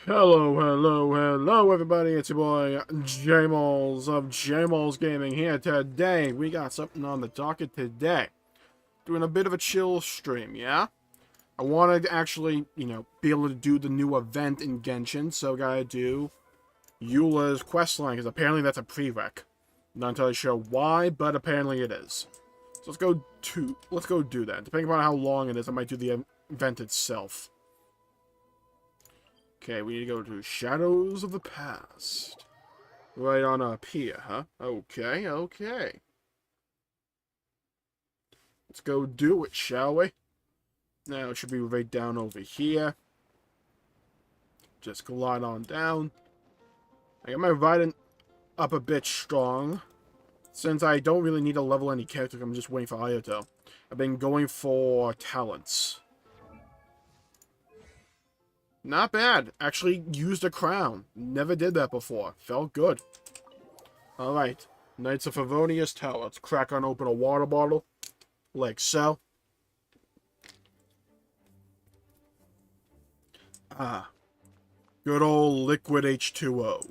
Hello, everybody. It's your boy, Jmulls of Jmulls Gaming here. Today, we got something on the docket today. Doing a bit of a chill stream, yeah? I wanted to actually, be able to do the new event in Genshin, so gotta do Eula's questline, because apparently that's a prereq. Not entirely sure why, but apparently it is. So let's go do that. Depending on how long it is, I might do the event itself. Okay, we need to go to Shadows of the Past. Right on up here, huh? Okay. Let's go do it, shall we? Now it should be right down over here. Just glide on down. I got my riding up a bit strong. Since I don't really need to level any character, I'm just waiting for Ayato. I've been going for talents. Not bad. Actually used a crown. Never did that before. Felt good. Alright. Knights of Favonius Tower. Let's crack on open a water bottle. Like so. Ah. Good old liquid H2O.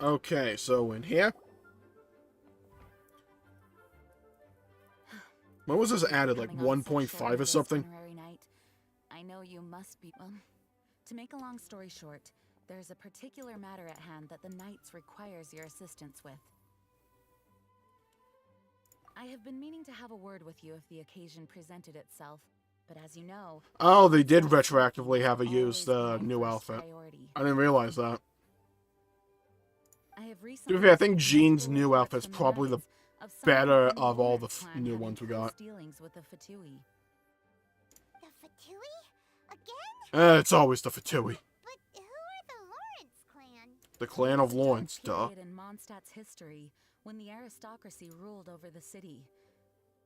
Okay, so in here. When was this added? Like 1.5 or something? I know you must be. To make a long story short, there's a particular matter at hand that the Knights requires your assistance with. I have been meaning to have a word with you if the occasion presented itself, but as you know... Oh, they did retroactively have a use the new outfit. I didn't realize that. I think Jean's new outfit's probably the better of all the new ones we got. The Fatui? Again? It's always the Fatui. But who are the Lawrence clan? The clan of Lawrence, duh. In Mondstadt's history, when the aristocracy ruled over the city,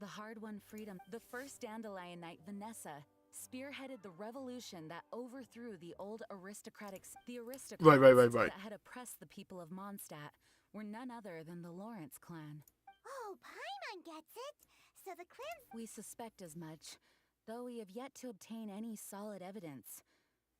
the hard-won freedom, the first Dandelion Knight, Vanessa, spearheaded the revolution that overthrew the old aristocratic... The aristocrats right. that had oppressed the people of Mondstadt were none other than the Lawrence clan. Oh, Paimon gets it. So the clan... We suspect as much, though we have yet to obtain any solid evidence.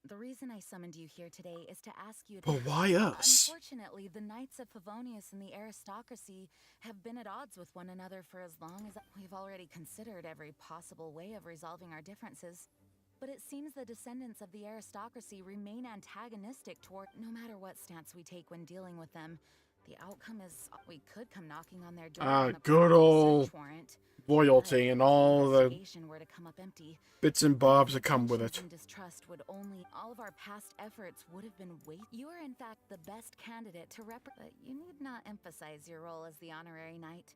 The reason I summoned you here today is to ask you to... But why us? Unfortunately, the Knights of Favonius and the aristocracy have been at odds with one another for as long as... We've already considered every possible way of resolving our differences. But it seems the descendants of the aristocracy remain antagonistic toward... No matter what stance we take when dealing with them, the outcome is we could come knocking on their door. Good old loyalty and all the bits and bobs that come with it. Distrust would only all of our past efforts would have been You are in fact the best candidate to represent. You need not emphasize your role as the honorary knight.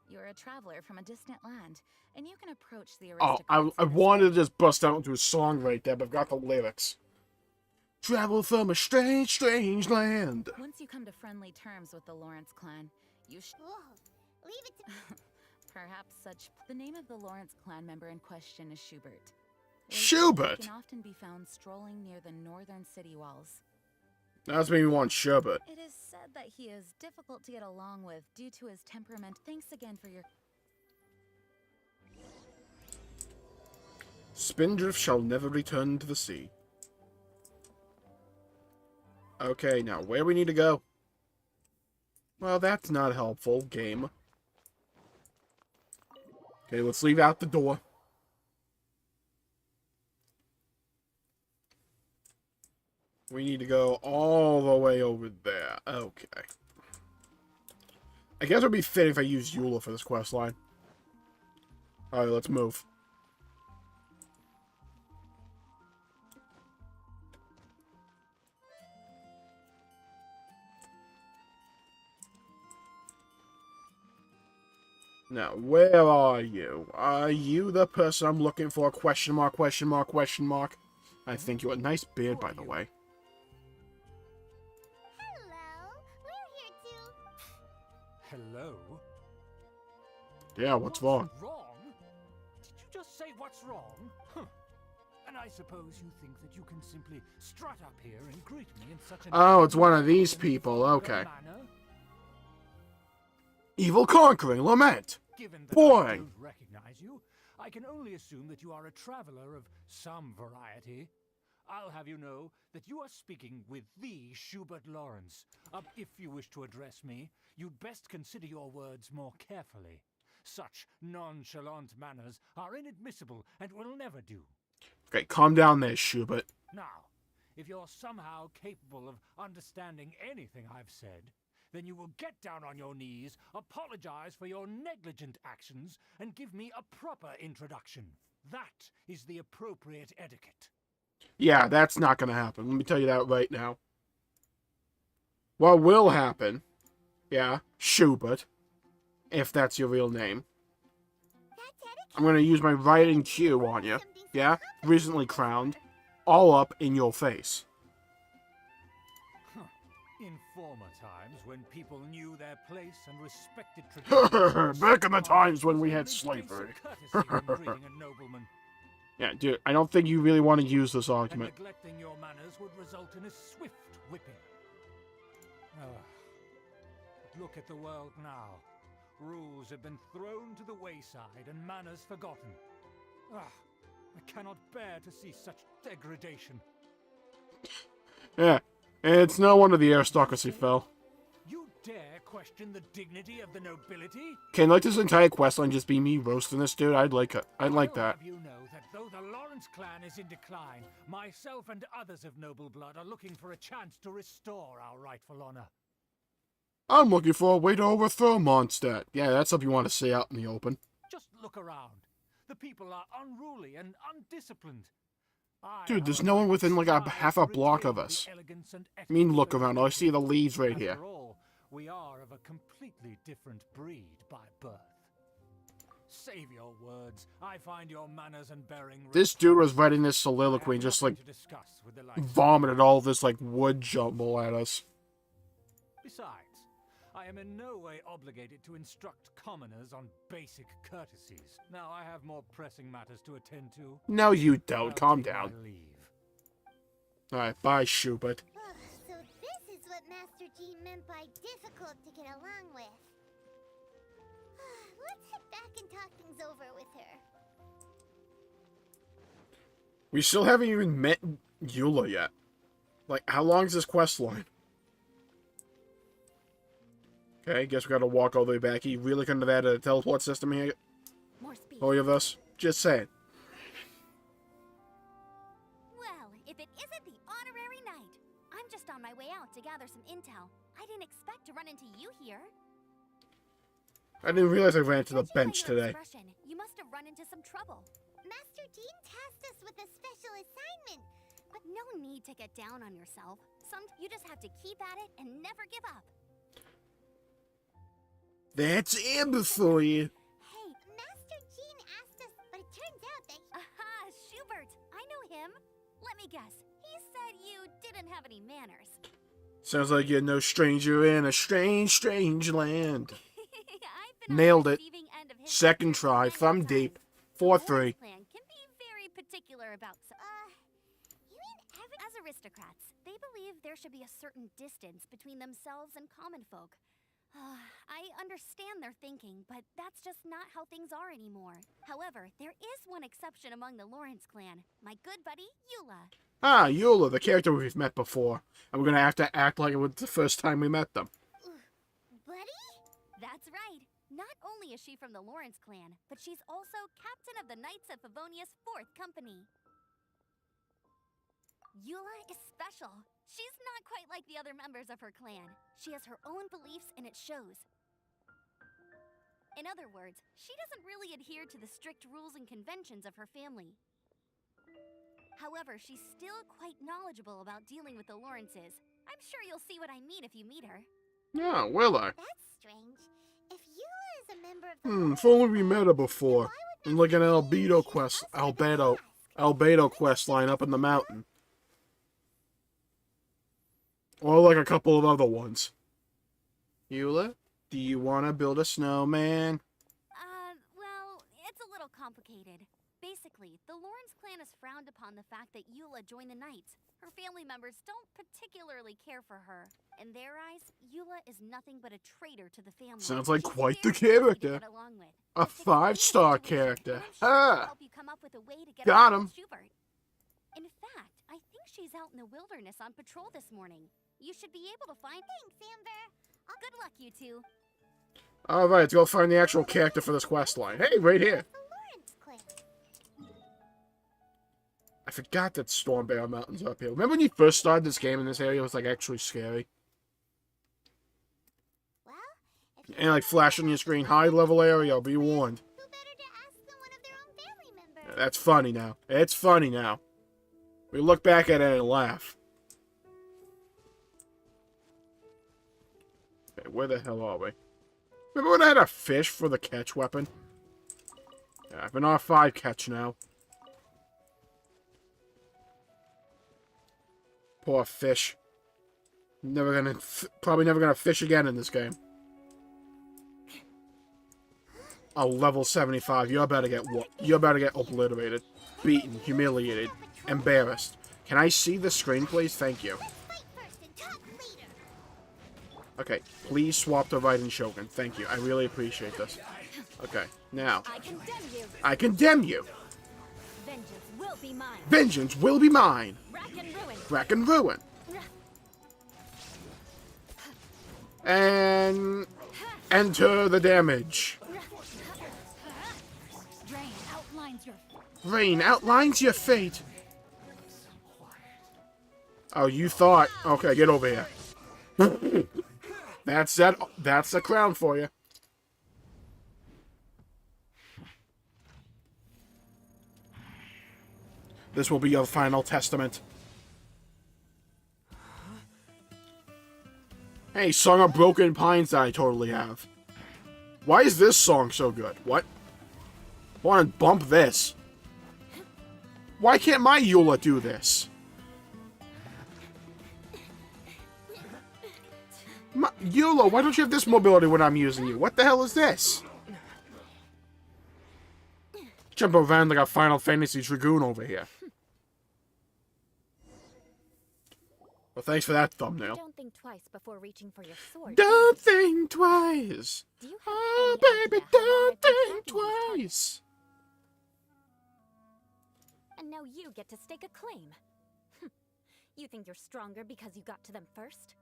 You're a traveler from a distant land, and you can approach the aristocrats. I wanted to just bust out into a song right there, but I've got the lyrics. Travel from a strange, strange land. Once you come to friendly terms with the Lawrence clan, you should... Leave it to me. Perhaps such... The name of the Lawrence clan member in question is Schubert. Schubert? He can often be found strolling near the northern city walls. That's me want Schubert. It is said that he is difficult to get along with due to his temperament. Thanks again for your... Spindrift shall never return to the sea. Okay, now where we need to go? Well, that's not helpful, game. Okay, let's leave out the door. We need to go all the way over there. Okay. I guess it would be fitting if I use Eula for this questline. Alright, let's move. Now, where are you? Are you the person I'm looking for? Question mark, question mark, question mark. I think you have a nice beard, by the way. Hello. We're here too. Hello? Yeah, what's wrong? Wrong? Did you just say what's wrong? Huh. And I suppose you think that you can simply strut up here and greet me in such an... Oh, it's one of these people, okay. Evil conquering lament. Given that Boy. I don't recognize you, I can only assume that you are a traveler of some variety. I'll have you know that you are speaking with the Schubert Lawrence. If you wish to address me, you'd best consider your words more carefully. Such nonchalant manners are inadmissible and will never do. Okay, calm down there, Schubert. Now, if you're somehow capable of understanding anything I've said, then you will get down on your knees, apologize for your negligent actions, and give me a proper introduction. That is the appropriate etiquette. Yeah, that's not gonna happen. Let me tell you that right now. What will happen, yeah, Schubert, if that's your real name, I'm gonna use my writing cue on you, yeah, recently crowned, all up in your face. In former times, when people knew their place and respected traditions, Back in the times when we had slavery. Yeah, dude, I don't think you really want to use this argument. And neglecting your manners would result in a swift whipping. Look at the world now. Rules have been thrown to the wayside and manners forgotten. I cannot bear to see such degradation. Yeah, it's no wonder the aristocracy fell. You dare question the dignity of the nobility? Can like this entire questline just be me roasting this dude? I'd like it. I'd like that. I'll have you know that though the Lawrence clan is in decline, myself and others of noble blood are looking for a chance to restore our rightful honor. I'm looking for a way to overthrow Mondstadt. Yeah, that's something you want to say out in the open. Just look around. The people are unruly and undisciplined. Dude, there's no one within like a half a block of us. I mean, look around. I see the leaves right here. After all, we are of a completely different breed by birth. Save your words. I find your manners and bearing. This dude was writing this soliloquy and just like vomited all this like wood jumble at us. Besides, I am in no way obligated to instruct commoners on basic courtesies. Now I have more pressing matters to attend to. No, you don't. Calm I'll take down. my leave. Alright, bye, Schubert. So this is what Master G meant by difficult to get along with. Let's head back and talk things over with her. We still haven't even met Eula yet. Like, how long is this quest line? Okay, guess we gotta walk all the way back. He really couldn't have added a teleport system here. More speed. All of us. Just saying. Well, if it isn't the honorary knight. I'm just on my way out to gather some intel. I didn't expect to run into you here. I didn't realize I ran to the Judging by bench your today. expression, you must have run into some trouble. Master Jean tasked us with a special assignment. But no need to get down on yourself. You just have to keep at it and never give up. That's Amber for you. Hey, Master Jean asked us, but it turns out that Aha, Schubert! I know him. Let me guess. He said you didn't have any manners. Sounds like you're no stranger in a strange, strange land. I've been on Nailed the it. receiving end of his Second manners try, many thumb times. deep. The 4-3. Lawrence clan can be very particular about you mean As aristocrats, they believe there should be a certain distance between themselves and common folk. I understand their thinking, but that's just not how things are anymore. However, there is one exception among the Lawrence clan. My good buddy, Eula. Ah, Eula, the character we've met before. And we're gonna have to act like it was the first time we met them. Buddy? That's right. Not only is she from the Lawrence clan, but she's also captain of the Knights of Favonia's 4th Company. Eula is special. She's not quite like the other members of her clan. She has her own beliefs and it shows. In other words, she doesn't really adhere to the strict rules and conventions of her family. However, she's still quite knowledgeable about dealing with the Lawrences. I'm sure you'll see what I mean if you meet her. Yeah, will I? That's strange. If Eula is a member of the If only we met her before. In like an albedo quest, albedo quest line up in the mountain. Or like a couple of other ones. Eula, do you want to build a snowman? Well, it's a little complicated. Basically, the Lawrence clan has frowned upon the fact that Eula joined the Knights. Her family members don't particularly care for her. In their eyes, Eula is nothing but a traitor to the family. Sounds like She's quite the very easy to character. get along with. A Let's explain the 5-star situation, character. and I'm sure she'll Ah, help you come up with a way to get got along him. with Schubert. In fact, I think she's out in the wilderness on patrol this morning. You should be able to find. Thanks, Amber. Good luck, you two. Alright, let's go find the actual character for this quest line. Hey, right here. The Lawrence clan. I forgot that Storm Bear Mountain's up here. Remember when you first started this game in this area? It was, like, actually scary. Well, if you And, like, flash on your screen, high-level area, be warned. who better to ask than one of their own family members? That's funny now. It's funny now. We look back at it and laugh. Okay, where the hell are we? Remember when I had a fish for the catch weapon? Yeah, I have an R5 catch now. Poor fish. Probably never gonna fish again in this game. Oh, level 75. You're about to get obliterated, beaten, humiliated, embarrassed. Can I see the screen, please? Thank you. Let's fight first and talk later. Okay, please swap to Raiden Shogun. Thank you. I really appreciate this. Okay, now. I condemn you. I condemn you. Vengeance will be mine. Vengeance will be mine. Rack and ruin. Rack and ruin. And enter the damage. Rain outlines your fate. Oh, you thought. Okay, get over here. That's the crown for you. This will be your final testament. Hey, Song of Broken Pines that I totally have. Why is this song so good? What? I want to bump this. Why can't my Eula do this? Eula, why don't you have this mobility when I'm using you? What the hell is this? Jump around like a Final Fantasy Dragoon over here. Well, thanks for that thumbnail. Don't think twice before reaching for your sword. Don't think twice. Do you have Oh, any baby, idea how long don't I've been think tracking these targets? twice. And now you get to stake a claim. You think you're stronger because you got to them first?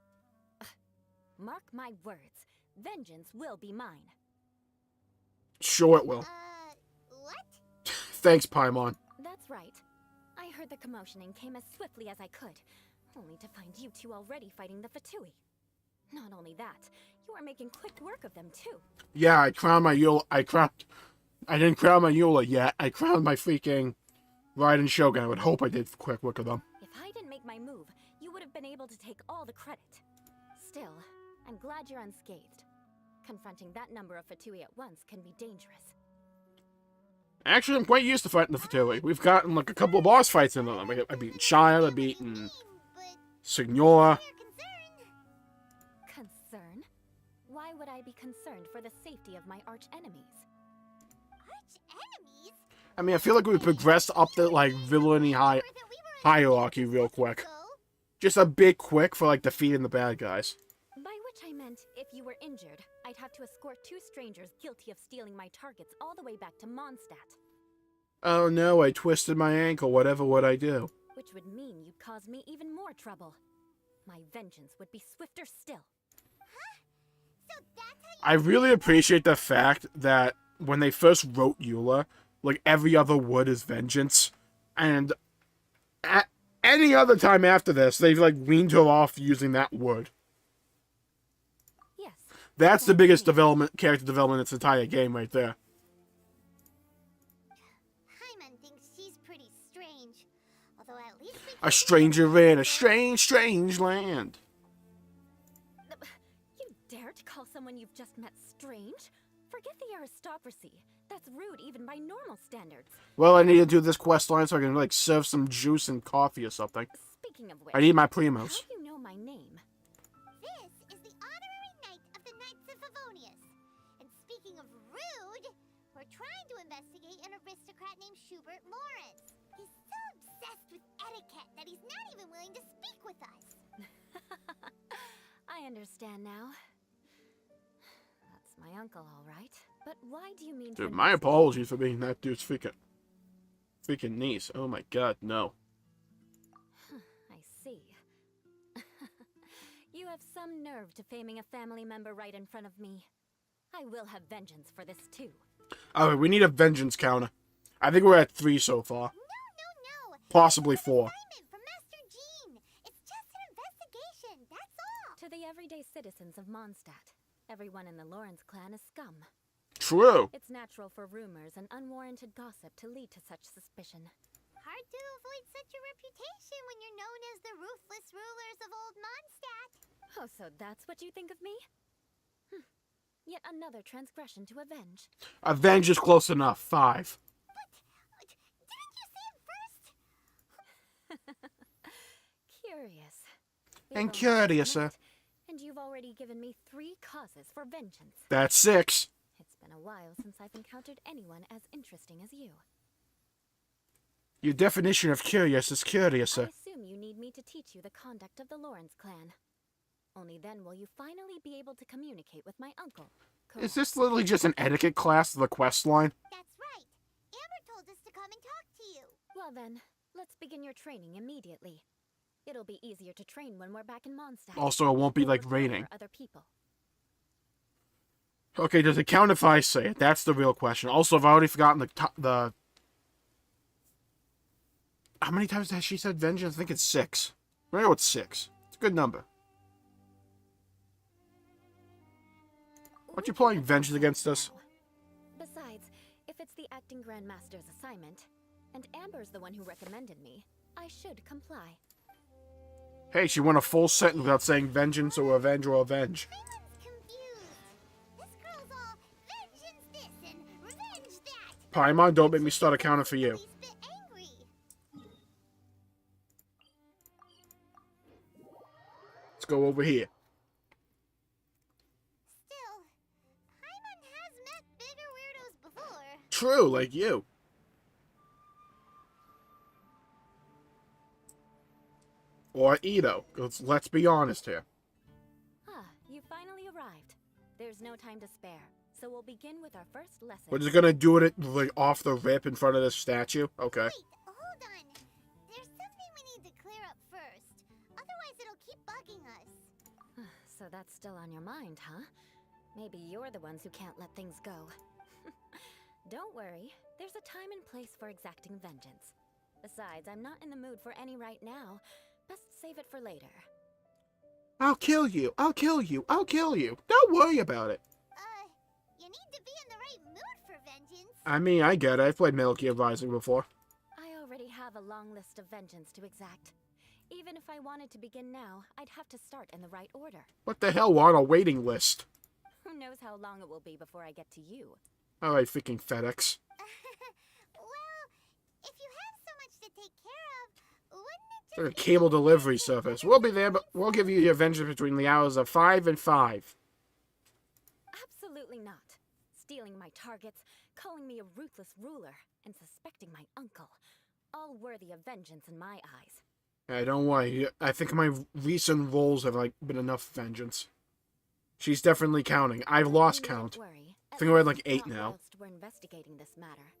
Ugh. Mark my words. Vengeance will be mine. Sure it will. What? Thanks, Paimon. That's right. I heard the commotion and came as swiftly as I could, only to find you two already fighting the Fatui. Not only that, you are making quick work of them too. Yeah, I crowned my Eula. I didn't crown my Eula yet. I crowned my freaking Raiden Shogun. I would hope I did quick work of them. If I didn't make my move, you would have been able to take all the credit. Still, I'm glad you're unscathed. Confronting that number of Fatui at once can be dangerous. Actually, I'm quite used to fighting the Fatui. We've gotten like a couple of boss fights in them. I've beaten Child, I've beaten But Signora. they're concerned. Concern? Why would I be concerned for the safety of my arch enemies? Arch enemies? I mean, I feel like we've progressed up the like villainy Remember that we were hierarchy real quick. ago? Just a bit quick for like defeating the bad guys. By which I meant, if you were injured, I'd have to escort two strangers guilty of stealing my targets all the way back to Mondstadt. Oh no, I twisted my ankle. Whatever would I do? Which would mean you'd cause me even more trouble. My vengeance would be swifter still. So that's how I really appreciate the fact that when they first wrote Eula, like every other word is vengeance, and at any other time after this, they've like weaned her off using that word. Yes. That's the biggest character development in this entire game right there. Hyman thinks she's pretty strange. Although at least we A can stranger in a strange, strange land. You dare to call someone you've just met strange? Forget the aristocracy. That's rude even by normal standards. Well, I need to do this quest line so I can like serve some juice and coffee or something. Speaking of which, I need my how primos. do you know my name? This is the honorary knight of the Knights of Favonius. And speaking of rude, we're We're trying to investigate an aristocrat named Schubert Lawrence. He's so obsessed with etiquette that he's not even willing to speak with us. I understand now. That's my uncle, all right. But why do you mean to Dude, my investigate? apologies for being that dude's freaking niece. Oh my god, no. I see. You have some nerve to faming a family member right in front of me. I will have vengeance for this too. Alright, we need a vengeance counter. I think we're at 3 so far. No. Possibly It's an 4. assignment from Master Jean. It's just an investigation, that's all. To the everyday citizens of Mondstadt, everyone in the Lawrence clan is scum. True. It's natural for rumors and unwarranted gossip to lead to such suspicion. Hard to avoid such a reputation when you're known as the ruthless rulers of Old Mondstadt. Oh, so that's what you think of me? Yet another transgression to avenge. Avenge is close enough. 5. Didn't you say it first? Curious. And We've only curious, just met, and you've already given me 3 causes for vengeance. That's 6. It's been a while since I've encountered anyone as interesting as you. Your definition of curious is curious. I assume you need me to teach you the conduct of the Lawrence clan. Only then will you finally be able to communicate with my uncle. Is this literally just an etiquette class of the quest line? That's right. Amber told us to come and talk to you. Well then, let's begin your training immediately. It'll be easier to train when we're back in Mondstadt. Also, it won't be You'll like require raining. Other people. Okay, does it count if I say it? That's the real question. Also, I've already forgotten the... How many times has she said vengeance? I think it's 6. I know it's 6. It's a good number. Aren't you playing vengeance against us? Besides, if it's the acting grandmaster's assignment, and Amber's the one who recommended me, I should comply. Hey, she went a full sentence without saying vengeance or avenge or avenge. Everyone's confused. This girl's all vengeance this and revenge that. Paimon, don't make me start a counter for you. Least bit angry. Let's go over here. Still, Paimon has met bigger weirdos before. True, like you. Or Ito. Let's be honest here. You finally arrived. There's no time to spare, so we'll begin with our first lesson. We're just gonna do it like off the rip in front of this statue? Okay. Wait, hold on. There's something we need to clear up first. Otherwise, it'll keep bugging us. So that's still on your mind, huh? Maybe you're the ones who can't let things go. Don't worry, there's a time and place for exacting vengeance. Besides, I'm not in the mood for any right now. Best save it for later. I'll kill you. I'll kill you. I'll kill you. Don't worry about it. You need to be in the right mood for vengeance. I mean, I get it. I've played Metal Gear Rising before. I already have a long list of vengeance to exact. Even if I wanted to begin now, I'd have to start in the right order. What the hell? We're on a waiting list. Who knows how long it will be before I get to you? Alright, freaking FedEx. Well, if you have so much to take care of, wouldn't it just Like a be cable easier delivery to service. get We'll be there, but we'll give you your vengeance between the hours of 5 and 5. Absolutely not. Stealing my targets, calling me a ruthless ruler, and suspecting my uncle. All worthy of vengeance in my eyes. Hey, don't worry. I think my recent rolls have like been enough vengeance. She's definitely counting. I've lost You needn't count. worry. I think we're at least like 8 not now. whilst we're investigating this matter.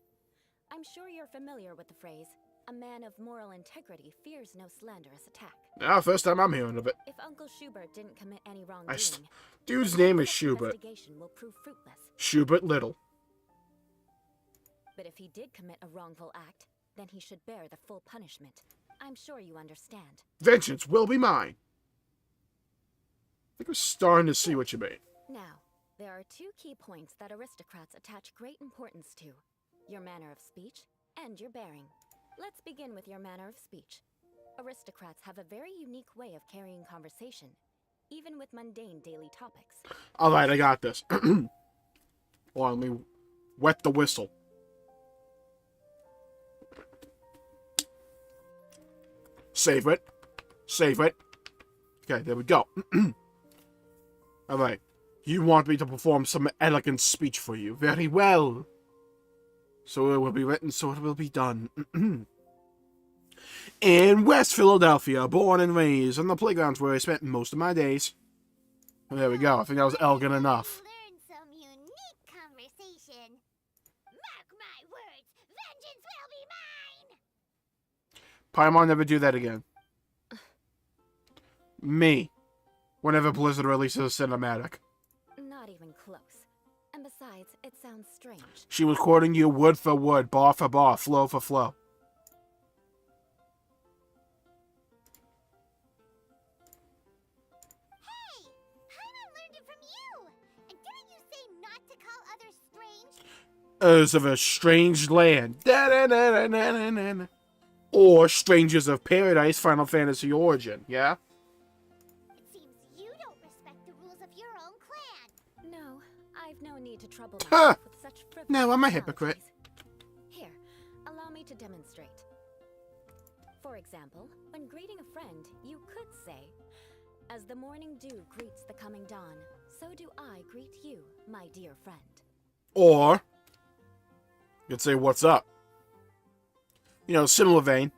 I'm sure you're familiar with the phrase, a man of moral integrity fears no slanderous attack. Ah, first time I'm hearing of it. If Uncle Schubert didn't commit any wrongdoing, Dude's then name is such Schubert. investigation will prove fruitless. Schubert Little. But if he did commit a wrongful act, then he should bear the full punishment. I'm sure you understand. Vengeance will be mine. I think we're starting to see what you mean. Now, there are 2 key points that aristocrats attach great importance to. Your manner of speech and your bearing. Let's begin with your manner of speech. Aristocrats have a very unique way of carrying conversation, even with mundane daily topics. Alright, I got this. Hold on, let me wet the whistle. Save it. Save it. Okay, there we go. Alright. You want me to perform some elegant speech for you. Very well. So it will be written, so it will be done. In West Philadelphia, born and raised on the playgrounds where I spent most of my days. There we go. I think that was elegant enough. Learn some unique conversation. Mark my words, vengeance will be mine. Paimon, never do that again. Me. Whenever Blizzard releases a cinematic. Not even close. And besides, it sounds strange. She was quoting you word for word, bar for bar, flow for flow. Hey, Paimon learned it from you. And didn't you say not to call others strange? As of a strange land. Da-da-da-da-da-da-da. Or Strangers of Paradise, Final Fantasy Origin, yeah? It seems you don't respect the rules of your own clan. No, I've no need to trouble Huh. myself with such frivolous No, I'm a hypocrite. analogies. Here, allow me to demonstrate. For example, when greeting a friend, you could say, "As the morning dew greets the coming dawn, so do I greet you, my dear friend." Or, you could say, what's up? You know, similar vein.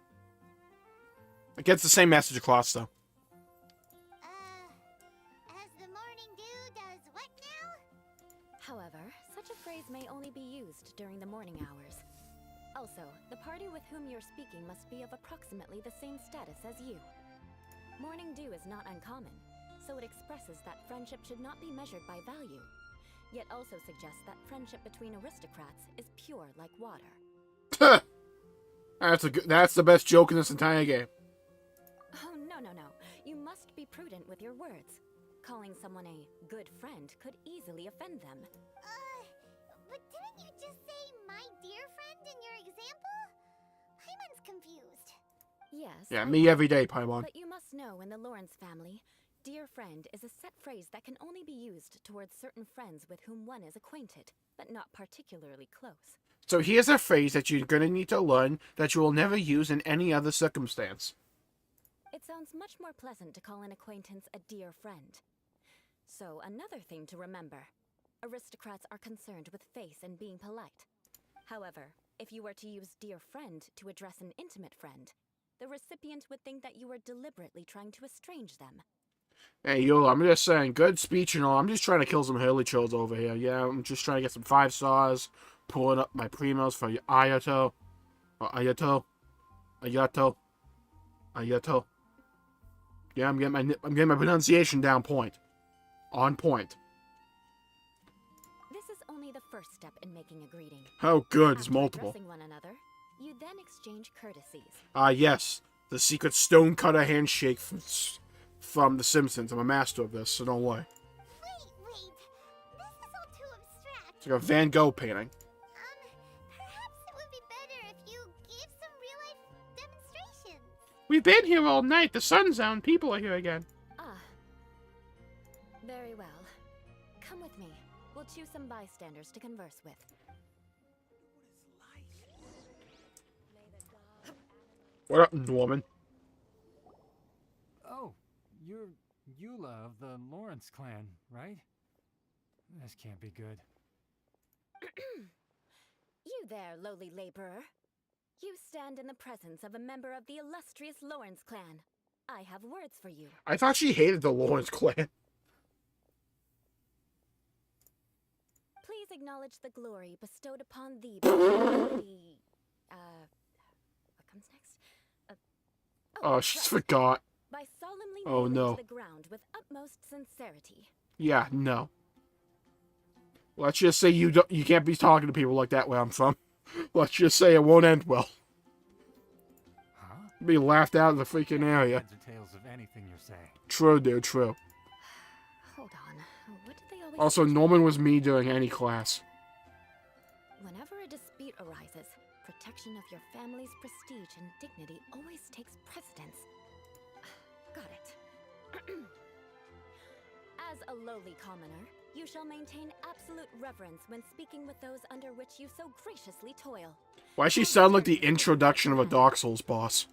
It gets the same message across, though. As the morning dew does what now? However, such a phrase may only be used during the morning hours. Also, the party with whom you're speaking must be of approximately the same status as you. Morning dew is not uncommon, so it expresses that friendship should not be measured by value, yet also suggests that friendship between aristocrats is pure like water. That's the best joke in this entire game. Oh, no. You must be prudent with your words. Calling someone a good friend could easily offend them. But didn't you just say my dear friend in your example? Paimon's confused. Yes. Yeah, I me know. every day, Paimon. But you must know in the Lawrence family, dear friend is a set phrase that can only be used towards certain friends with whom one is acquainted, but not particularly close. So here's a phrase that you're going to need to learn that you will never use in any other circumstance. It sounds much more pleasant to call an acquaintance a dear friend. So another thing to remember, aristocrats are concerned with face and being polite. However, if you were to use dear friend to address an intimate friend, the recipient would think that you were deliberately trying to estrange them. Hey, Eula, I'm just saying, good speech and all. I'm just trying to kill some Hurley chills over here. Yeah, I'm just trying to get some 5 stars, pulling up my primos for Ayato. Or Ayato. Yeah, I'm getting my pronunciation down point. On point. This is only the first step in making a greeting. Oh, good, it's After multiple. addressing one another, you then exchange courtesies. Yes, the secret stonecutter handshake from The Simpsons. I'm a master of this, so don't worry. Wait. This is all too abstract. It's like a Van Gogh painting. Perhaps it would be better if you gave some real-life demonstrations. We've been here all night. The sun's out and people are here again. Ah. Very well. Come with me. We'll choose some bystanders to converse with. What up, Norman? Oh, you're Eula of the Lawrence clan, right? This can't be good. You there, lowly laborer. You stand in the presence of a member of the illustrious Lawrence clan. I have words for you. I thought she hated the Lawrence clan. Please acknowledge the glory bestowed upon thee by what comes next? Oh, she forgot. By solemnly Oh, kneeling no. to the ground with utmost sincerity. Yeah, no. Let's just say you can't be talking to people like that where I'm from. Let's just say it won't end well. Huh? Be laughed out of the freaking area. Heads or tails of anything you're saying. True, dude, true. Hold on. What did they always Also, say? Norman was me during any class. Whenever a dispute arises, protection of your family's prestige and dignity always takes precedence. Got it. As a lowly commoner, you shall maintain absolute reverence when speaking with those under which you so graciously toil. Why she sound like the introduction of a Dark Souls boss?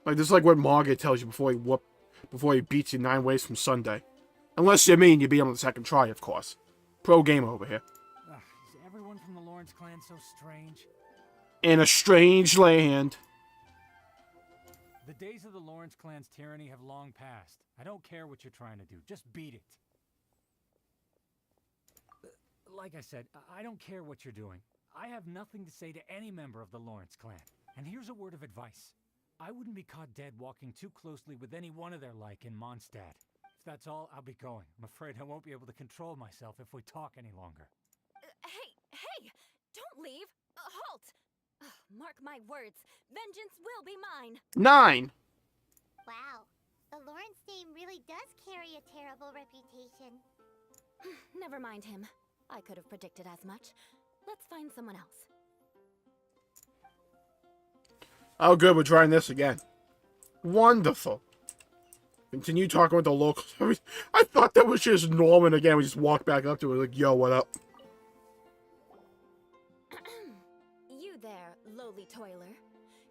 Like, this is like what Margaret tells you before he beats you 9 ways from Sunday. Unless you mean you beat him on the second try, of course. Pro gamer over here. Is everyone from the Lawrence Lawrence clan so strange? In a strange land. The days of the Lawrence clan's tyranny have long passed. I don't care what you're trying to do. Just beat it. Like I said, I don't care what you're doing. I have nothing to say to any member of the Lawrence clan. And here's a word of advice. I wouldn't be caught dead walking too closely with any one of their like in Mondstadt. If that's all, I'll be going. I'm afraid I won't be able to control myself if we talk any longer. Hey! Don't leave! Halt! Ugh, mark my words. Vengeance will be mine. 9. Wow, the Lawrence name really does carry a terrible reputation. Never mind him. I could have predicted as much. Let's find someone else. Oh, good. We're trying this again. Wonderful. Continue talking with the locals. I thought that was just Norman again. We just walked back up to it like, yo, what up? You there, lowly toiler.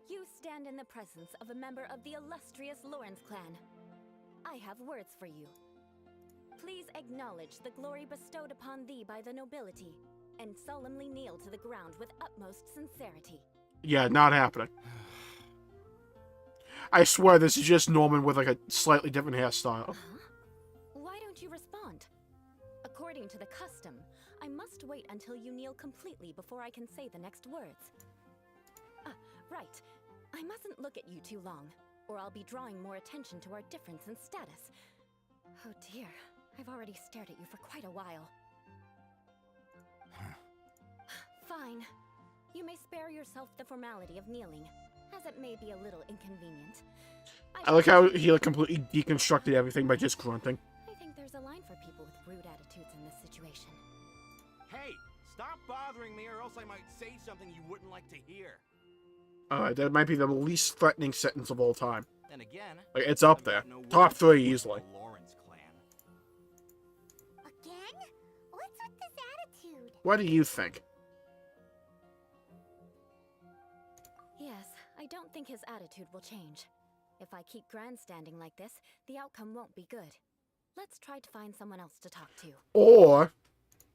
You stand in the presence of a member of the illustrious Lawrence clan. I have words for you. Please acknowledge the glory bestowed upon thee by the nobility, and solemnly kneel to the ground with utmost sincerity. Yeah, not happening. I swear this is just Norman with like a slightly different hairstyle. Huh? Why don't you respond? According to the custom, I must wait until you kneel completely before I can say the next words. Right. I mustn't look at you too long, or I'll be drawing more attention to our difference in status. Oh dear, I've already stared at you for quite a while. Fine. You may spare yourself the formality of kneeling, as it may be a little inconvenient. I like how he like completely deconstructed everything by just grunting. I think there's a line for people with rude attitudes in this situation. Hey, stop bothering me or else I might say something you wouldn't like to hear. That might be the least threatening sentence of all time. And again, Like, it's up I've there. got no Top words 3 for easily. the Lawrence clan. Again? What's with this attitude? What do you think? Yes, I don't think his attitude will change. If I keep grandstanding like this, the outcome won't be good. Let's try to find someone else to talk to. Or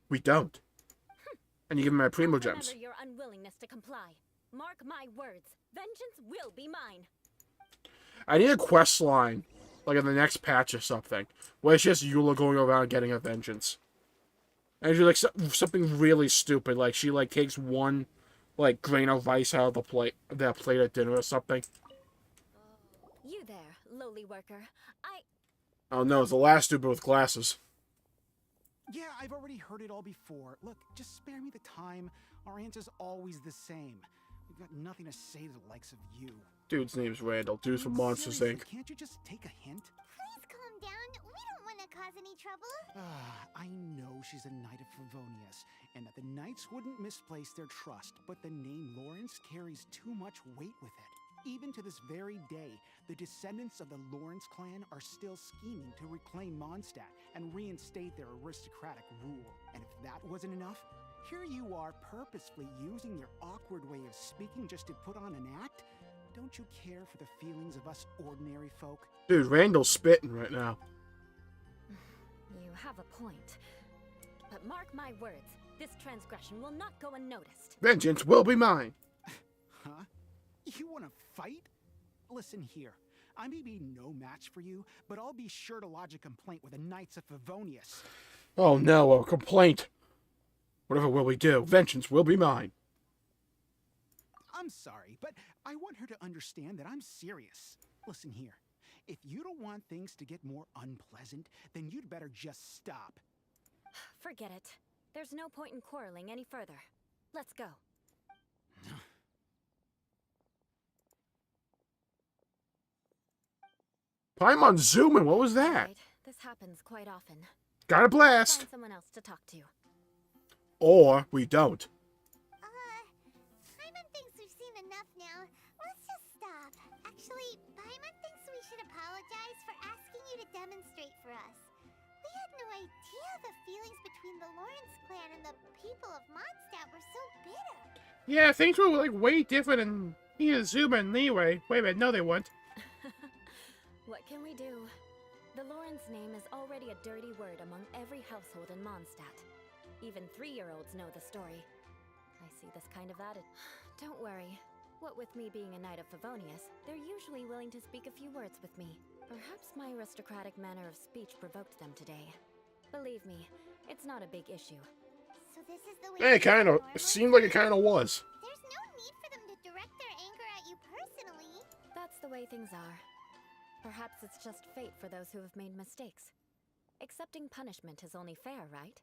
we don't. And you give him my Primo gems. Remember your unwillingness to comply. Mark my words. Vengeance will be mine. I need a quest line, like in the next patch or something, where it's just Eula going around getting a vengeance. And she's like something really stupid, like she like takes one like grain of rice out of their plate at dinner or something. You there, lowly worker. Oh no, it's the last stupid with glasses. Yeah, I've already heard it all before. Look, just spare me the time. Our answer's always the same. We've got nothing to say to the likes of you. Dude's name's Randall. Dude's from I mean, Monsters, seriously, Inc. Can't you just take a hint? Please calm down. We don't want to cause any trouble. I know she's a Knight of Favonius, and that the Knights wouldn't misplace their trust, but the name Lawrence carries too much weight with it. Even to this very day, the descendants of the Lawrence clan are still scheming to reclaim Mondstadt and reinstate their aristocratic rule. And if that wasn't enough, here you are purposefully using your awkward way of speaking just to put on an act? Don't you care for the feelings of us ordinary folk? Dude, Randall's spitting right now. You have a point. But mark my words, this transgression will not go unnoticed. Vengeance will be mine. Huh? You want to fight? Listen here. I may be no match for you, but I'll be sure to lodge a complaint with the Knights of Favonius. Oh no, a complaint. Whatever will we do? Vengeance will be mine. I'm sorry, but I want her to understand that I'm serious. Listen here. If you don't want things to get more unpleasant, then you'd better just stop. Forget it. There's no point in quarreling any further. Let's go. Paimon zooming, what was that? Right. This happens quite often. Got a blast. Find someone else to talk to. Or we don't. Paimon thinks we've seen enough now. Let's just stop. Actually, Paimon thinks we should apologize for asking you to demonstrate for us. We had no idea the feelings between the Lawrence clan and the people of Mondstadt were so bitter. Yeah, things were like way different and he is zooming anyway. Wait a minute, no they weren't. What can we do? The Lawrence name is already a dirty word among every household in Mondstadt. Even 3-year-olds know the story. I see this kind of attitude. Don't worry. What with me being a knight of Favonius, they're usually willing to speak a few words with me. Perhaps my aristocratic manner of speech provoked them today. Believe me, it's not a big issue. So this is the way Yeah, it things are kind of. It normally? seemed like it kind of was. There's no need for them to direct their anger at you personally. That's the way things are. Perhaps it's just fate for those who have made mistakes. Accepting punishment is only fair, right?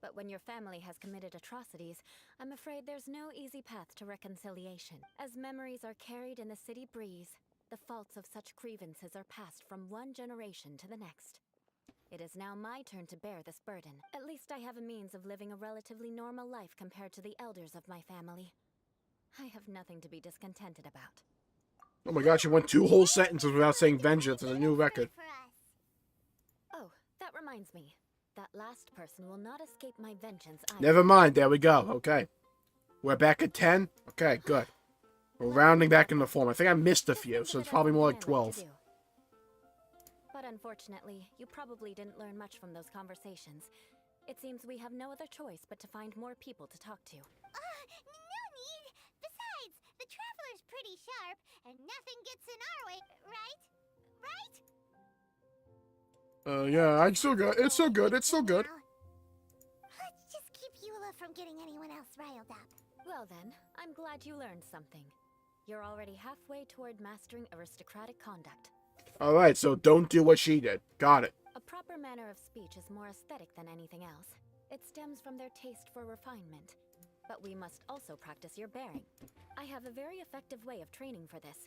But when your family has committed atrocities, I'm afraid there's no easy path to reconciliation. As memories are carried in the city breeze, the faults of such grievances are passed from one generation to the next. It is now my turn to bear this burden. At least I have a means of living a relatively normal life compared to the elders of my family. I have nothing to be discontented about. Oh my gosh, you went 2 whole sentences without saying vengeance as a new record. For us. Oh, that reminds me. That last person will not escape my vengeance either. Never mind, there we go. Okay. We're back at 10? Okay, good. We're rounding back into form. I think I missed a few, so it's probably more like 12. But unfortunately, you probably didn't learn much from those conversations. It seems we have no other choice but to find more people to talk to. No need. Besides, the Traveler's pretty sharp, and nothing gets in our way, right? Right? Yeah, it's still good. It's still good. It's still good. Let's just keep Eula from getting anyone else riled up. Well then, I'm glad you learned something. You're already halfway toward mastering aristocratic conduct. Alright, so don't do what she did. Got it. A proper manner of speech is more aesthetic than anything else. It stems from their taste for refinement. But we must also practice your bearing. I have a very effective way of training for this.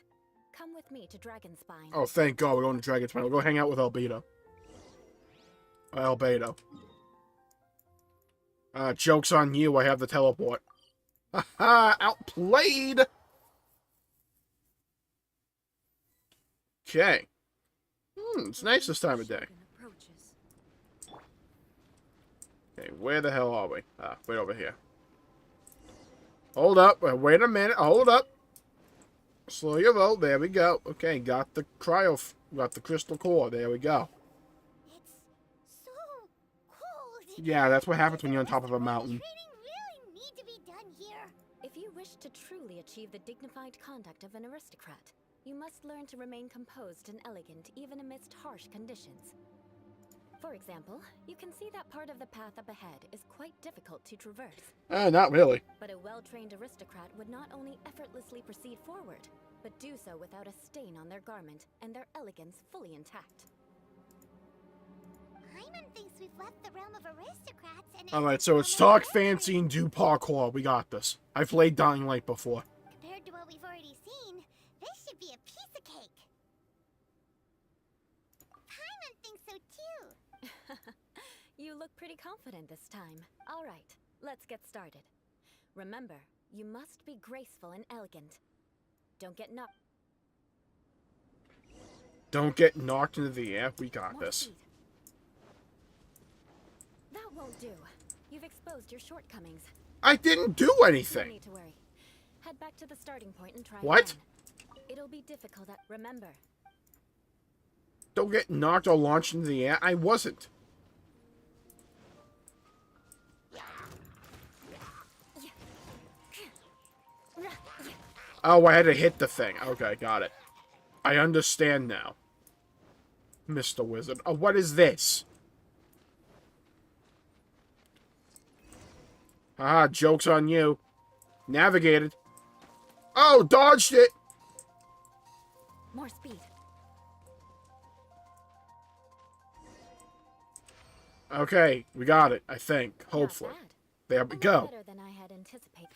Come with me to Dragonspine. Oh, thank God we're going to Dragonspine. We'll go hang out with Albedo. Albedo. Joke's on you, I have the teleport. Haha, outplayed! Okay. It's nice this time of day. Okay, where the hell are we? Right over here. Hold up. Wait a minute. Hold up. Slow your roll. There we go. Okay, got the got the crystal core. There we go. It's so cold. Yeah, that's what happens when you're on top of a mountain. Training really need to be done here. If you wish to truly achieve the dignified conduct of an aristocrat, you must learn to remain composed and elegant even amidst harsh conditions. For example, you can see that part of the path up ahead is quite difficult to traverse. Not really. But a well-trained aristocrat would not only effortlessly proceed forward, but do so without a stain on their garment and their elegance fully intact. Paimon thinks we've left the realm of aristocrats and... Alright, so it's talk fancy and do parkour. We got this. I've played Dying Light before. Compared to what we've already seen, this should be a piece of cake. Paimon thinks so too. You look pretty confident this time. All right, let's get started. Remember, you must be graceful and elegant. Don't get knocked. Don't get knocked into the air. We got More this. speed. That won't do. You've exposed your shortcomings. I didn't do No anything. need to worry. Head back to the starting point and try What? again. It'll be difficult at... Remember, Don't get knocked or launched into the air. I wasn't. Oh, I had to hit the thing. Okay, got it. I understand now. Mr. Wizard. Oh, what is this? Haha, joke's on you. Navigated. Oh, dodged it! more speed. Okay, we got it, I think. Hopefully. Not bad. There A we lot go. better than I had anticipated.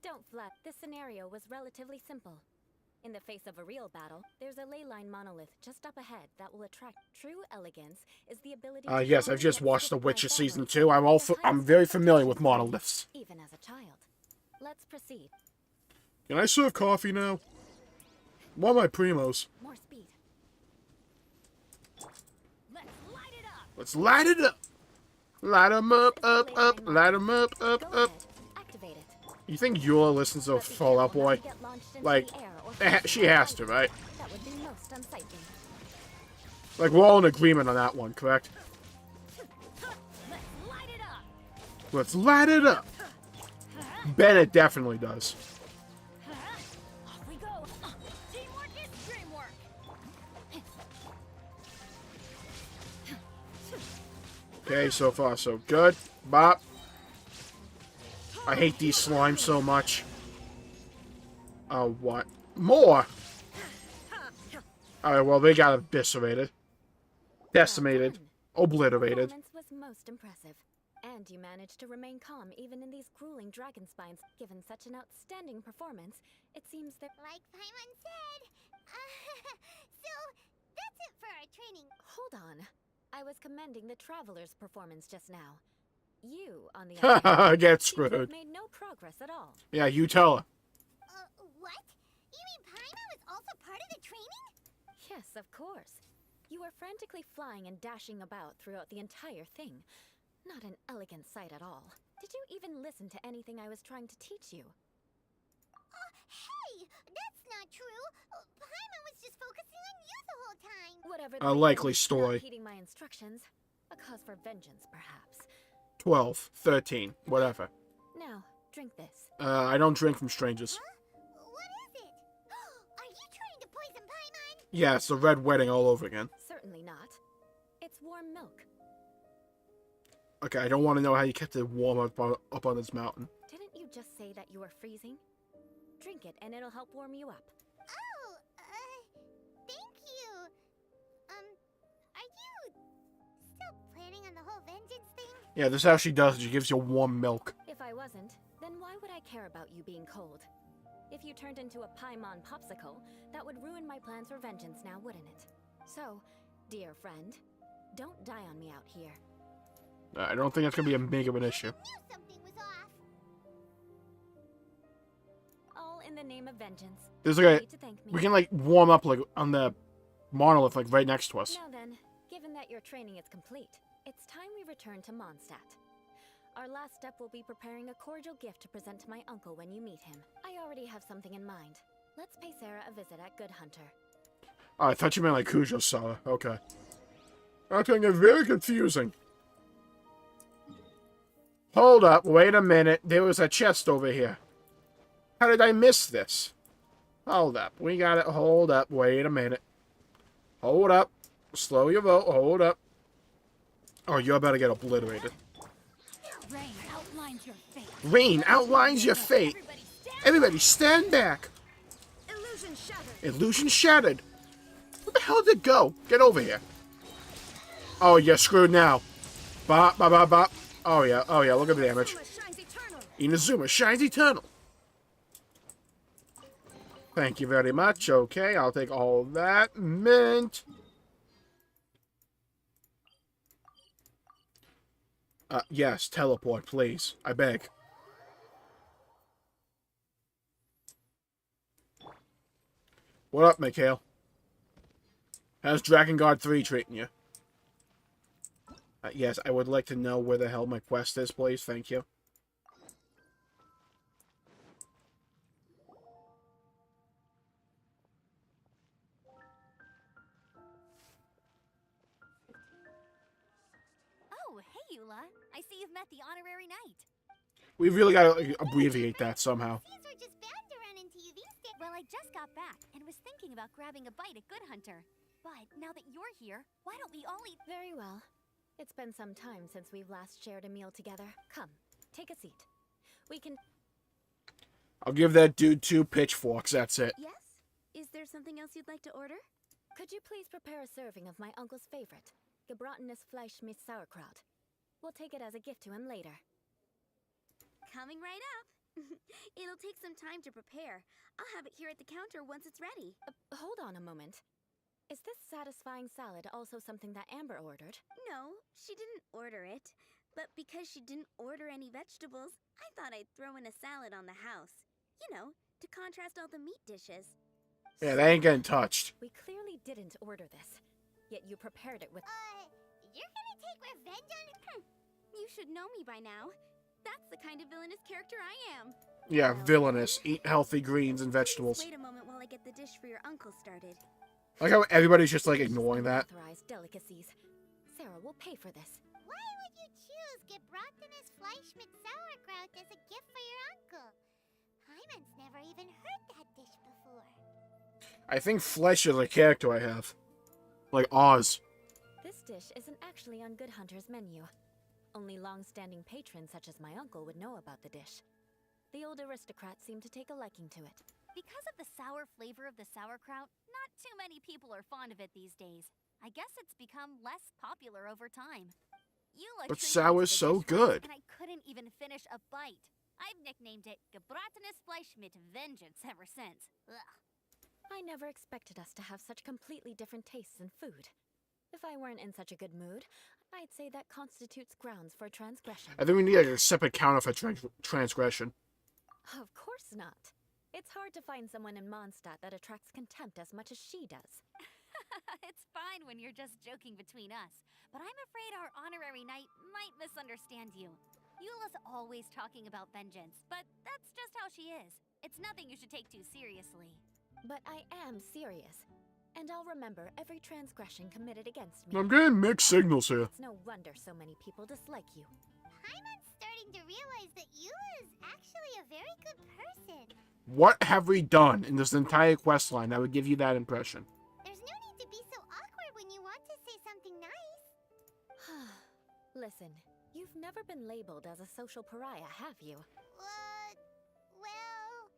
Don't flat. This scenario was relatively simple. In the face of a real battle, there's a ley line monolith just up ahead that will attract true elegance. Is the ability. to Yes, I've calmly just get watched The stripped by Witcher Season family. 2. I'm very familiar with monoliths. Even as a child. Let's proceed. Can I serve coffee now? One of my primos. More speed. Let's light it up. Let's light it up. Light 'em up, up, up. Light 'em up, up, Go up. ahead. Activate it. You think Eula listens to But be Fall Out careful not Boy? to get launched into Like, the air or she has to, right? That would be most unsightly. Like, we're all in agreement on that one, correct? Let's Let's light it up. Bennett definitely does. Off we go. Teamwork is dreamwork. Okay, so far so good. Bop. I hate these slimes so much. Oh, what? More! Alright, well, they got eviscerated. Decimated. Obliterated. Performance was most impressive. And you managed to remain calm even in these grueling dragon spines. Given such an outstanding performance, it seems that... Like Paimon said. So, that's it for our training. Hold on. I was commending the Traveler's performance just now. You, on the other hand, Get seem to have screwed. made no progress at all. Yeah, you tell her. What? You mean Paimon was also part of the training? Yes, of course. You were frantically flying and dashing about throughout the entire thing. Not an elegant sight at all. Did you even listen to anything I was trying to teach you? Hey, that's not true. Paimon was just focusing on you the whole time. Whatever A the likely reason, story. Not heeding my instructions. A cause for vengeance, perhaps. 12, 13, whatever. Now, drink this. I don't drink from strangers. What is it? Are you trying to poison Paimon? Yeah, it's the red wedding all over again. Certainly not. It's warm milk. Okay, I don't want to know how you kept it warm up on this mountain. Didn't you just say that you were freezing? Drink it and it'll help warm you up. Oh, thank you. Are you still planning on the whole vengeance thing? Yeah, this is how she does it. She gives you warm milk. If I wasn't, then why would I care about you being cold? If you turned into a Paimon popsicle, that would ruin my plans for vengeance now, wouldn't it? So, dear friend, don't die on me out here. I don't think that's going to be a big of an issue. I knew something was off. All in the name of vengeance. There's No like a... need to thank me. We can, like, warm up, like, on the monolith, like, right next to us. Now then, given that your training is complete, it's time we return to Mondstadt. Our last step will be preparing a cordial gift to present to my uncle when you meet him. I already have something in mind. Let's pay Sarah a visit at Good Hunter. Oh, I thought you meant, like, Cujo saw her. Okay. That's going to get very confusing. Hold up, wait a minute. There was a chest over here. How did I miss this? Hold up, we got it. Hold up, wait a minute. Hold up. Slow your vote, hold up. Oh, you're about to get obliterated. Rain outlines your fate. Rain outlines your fate. Everybody stand back. Illusion shattered. Illusion shattered. Where the hell did it go? Get over here. Oh, you're screwed now. Bop, bop, bop, bop. Oh, yeah, look at the damage. Shines eternal. Inazuma shines eternal. Thank you very much. Okay, I'll take all that. Mint. Yes, teleport, please. I beg. What up, Mikhail? How's Dragon Guard 3 treating you? Yes, I would like to know where the hell my quest is, please. Thank you. Oh, hey, Eula. I see you've met the honorary knight. We really gotta like, abbreviate that somehow. Seems we're just bound to run into you these days. Well, I just got back and was thinking about grabbing a bite at Good Hunter. But now that you're here, why don't we all eat? Very well. It's been some time since we've last shared a meal together. Come, take a seat. We can... I'll give that dude 2 pitchforks, that's it. Yes? Is there something else you'd like to order? Could you please prepare a serving of my uncle's favorite, gebratenes Fleisch mit Sauerkraut? We'll take it as a gift to him later. Coming right up. It'll take some time to prepare. I'll have it here at the counter once it's ready. Hold on a moment. Is this satisfying salad also something that Amber ordered? No, she didn't order it. But because she didn't order any vegetables, I thought I'd throw in a salad on the house. You know, to contrast all the meat dishes. Yeah, they ain't getting touched. We clearly didn't order this, yet you prepared it with... You're gonna take revenge on him? You should know me by now. That's the kind of villainous character I am. Yeah, villainous. Eat healthy greens and vegetables. Wait a moment while I get the dish for your uncle started. Like how everybody's just like ignoring that. Authorized delicacies. Sarah will pay for this. Why would you choose gebratenes Fleisch mit Sauerkraut as a gift for your uncle? Hyman's never even heard that dish before. I think Flesh is a character I have. Like Oz. This dish isn't actually on Good Hunter's menu. Only long-standing patrons such as my uncle would know about the dish. The old aristocrats seem to take a liking to it. Because of the sour flavor of the sauerkraut, not too many people are fond of it these days. I guess it's become less popular over time. Eula But treated sour it is to the so dish once, good. and I couldn't even finish a bite. I've nicknamed it gebratenes Fleisch mit Vengeance ever since. Ugh. I never expected us to have such completely different tastes in food. If I weren't in such a good mood, I'd say that constitutes grounds for transgression. I think we need like, a separate counter for transgression. Of course not. It's hard to find someone in Mondstadt that attracts contempt as much as she does. It's fine when you're just joking between us, but I'm afraid our honorary knight might misunderstand you. Eula's always talking about vengeance, but that's just how she is. It's nothing you should take too seriously. But I am serious, and I'll remember every transgression committed against me. I'm getting mixed signals here. It's no wonder so many people dislike you. Paimon's starting to realize that Eula is actually a very good person. What have we done in this entire quest line that would give you that impression? There's no need to be so awkward when you want to say something nice. Listen, you've never been labeled as a social pariah, have you? Well,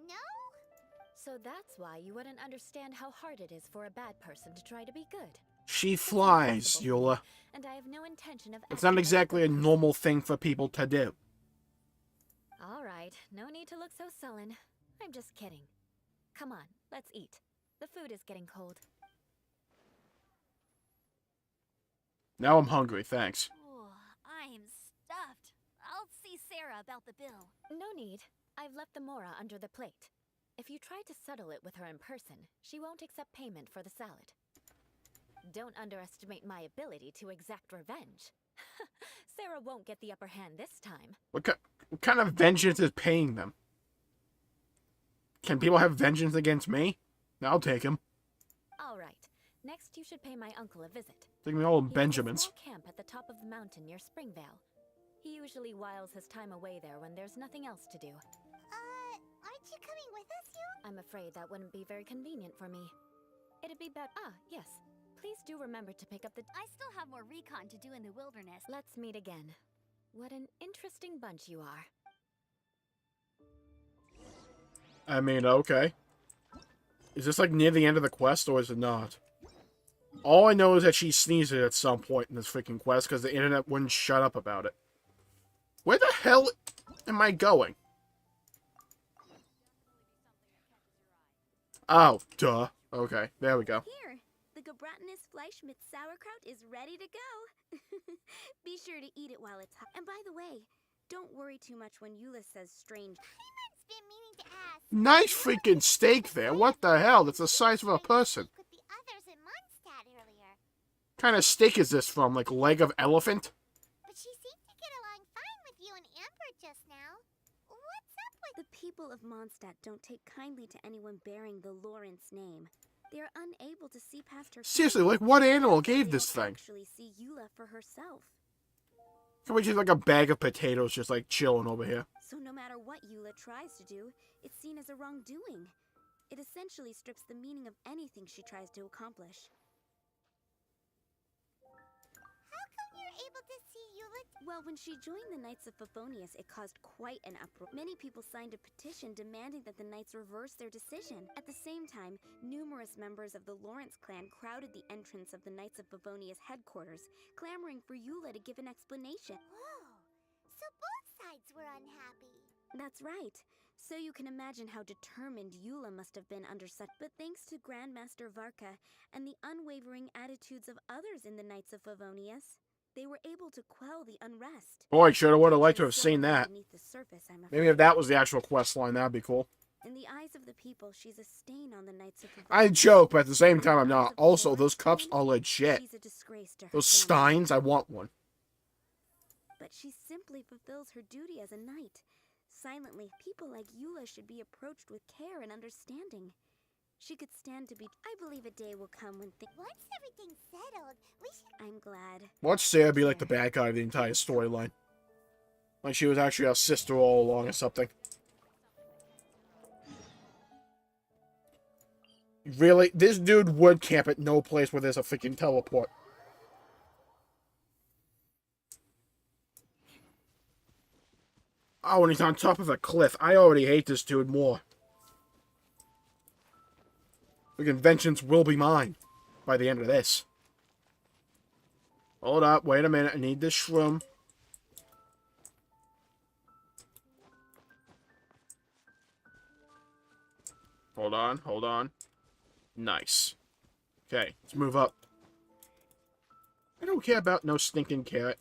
no? So that's why you wouldn't understand how hard it is for a bad person to try to be good. She It's flies, impossible for me, Eula. and I have no intention of It's acting not like exactly a good person. normal thing for people to do. All right, no need to look so sullen. I'm just kidding. Come on, let's eat. The food is getting cold. Now I'm hungry, thanks. Oh, I'm stuffed. I'll see Sarah about the bill. No need. I've left the Mora under the plate. If you try to settle it with her in person, she won't accept payment for the salad. Don't underestimate my ability to exact revenge. Sarah won't get the upper hand this time. What kind of vengeance is paying them? Can people have vengeance against me? I'll take him. All right. Next, you should pay my uncle a visit. Take me all He has a Benjamins. small camp at the top of the mountain near Springvale. He usually whiles his time away there when there's nothing else to do. Aren't you coming with us, Eula? I'm afraid that wouldn't be very convenient for me. It'd be better. Ah, yes. Please do remember to pick up the. I still have more recon to do in the wilderness. Let's meet again. What an interesting bunch you are. I mean, okay. Is this like near the end of the quest or is it not? All I know is that she sneezed at some point in this freaking quest because the internet wouldn't shut up about it. Where the hell am I going? Oh, duh. Okay, there we go. Here, the gebratenes Fleisch mit Sauerkraut is ready to go. Be sure to eat it while it's hot. And by the way, don't worry too much when Eula says strange. Paimon's been meaning to ask. Nice freaking steak there. What the hell? That's the size of a person. With the others in Mondstadt earlier, What kind of steak is this from? Like leg of elephant? but she seemed to get along fine with you and Amber just now. What's up with? The people of Mondstadt don't take kindly to anyone bearing the Lawrence name. They are unable to see past her. Seriously, like what animal They gave this don't thing? actually see Eula for herself. Can we just like a bag of potatoes just like chilling over here? So no matter what Eula tries to do, it's seen as a wrongdoing. It essentially strips the meaning of anything she tries to accomplish. How come you're able to see Eula? Well, when she joined the Knights of Favonius, it caused quite an uproar. Many people signed a petition demanding that the Knights reverse their decision. At the same time, numerous members of the Lawrence clan crowded the entrance of the Knights of Favonius headquarters, clamoring for Eula to give an explanation. Whoa! So both sides were unhappy. That's right. So you can imagine how determined Eula must have been under such. But thanks to Grandmaster Varka and the unwavering attitudes of others in the Knights of Favonius, they were able to quell the unrest. Boy, sure would have liked to have She's seen still that. beneath the surface, I'm Maybe afraid. if that was the actual quest line, that'd be cool. In the eyes of the people, she's a stain on the Knights of Favonius. I joke, but at the same time, I'm In the eyes not. of the Also, Lawrence those cups clan, are legit. She's a disgrace to her Those family. steins, I want one. But she simply fulfills her duty as a knight. Silently, people like Eula should be approached with care and understanding. She could stand to be. I believe a day will come when Once everything's settled, we should. I'm glad. Watch Sarah be like the bad guy of the entire storyline. Like she was actually our sister all along or something. Really? This dude would camp at no place where there's a freaking teleport. Oh, and he's on top of a cliff. I already hate this dude more. The vengeance will be mine by the end of this. Hold up, wait a minute. I need this shroom. Hold on, hold on. Nice. Okay, let's move up. I don't care about no stinking carrot.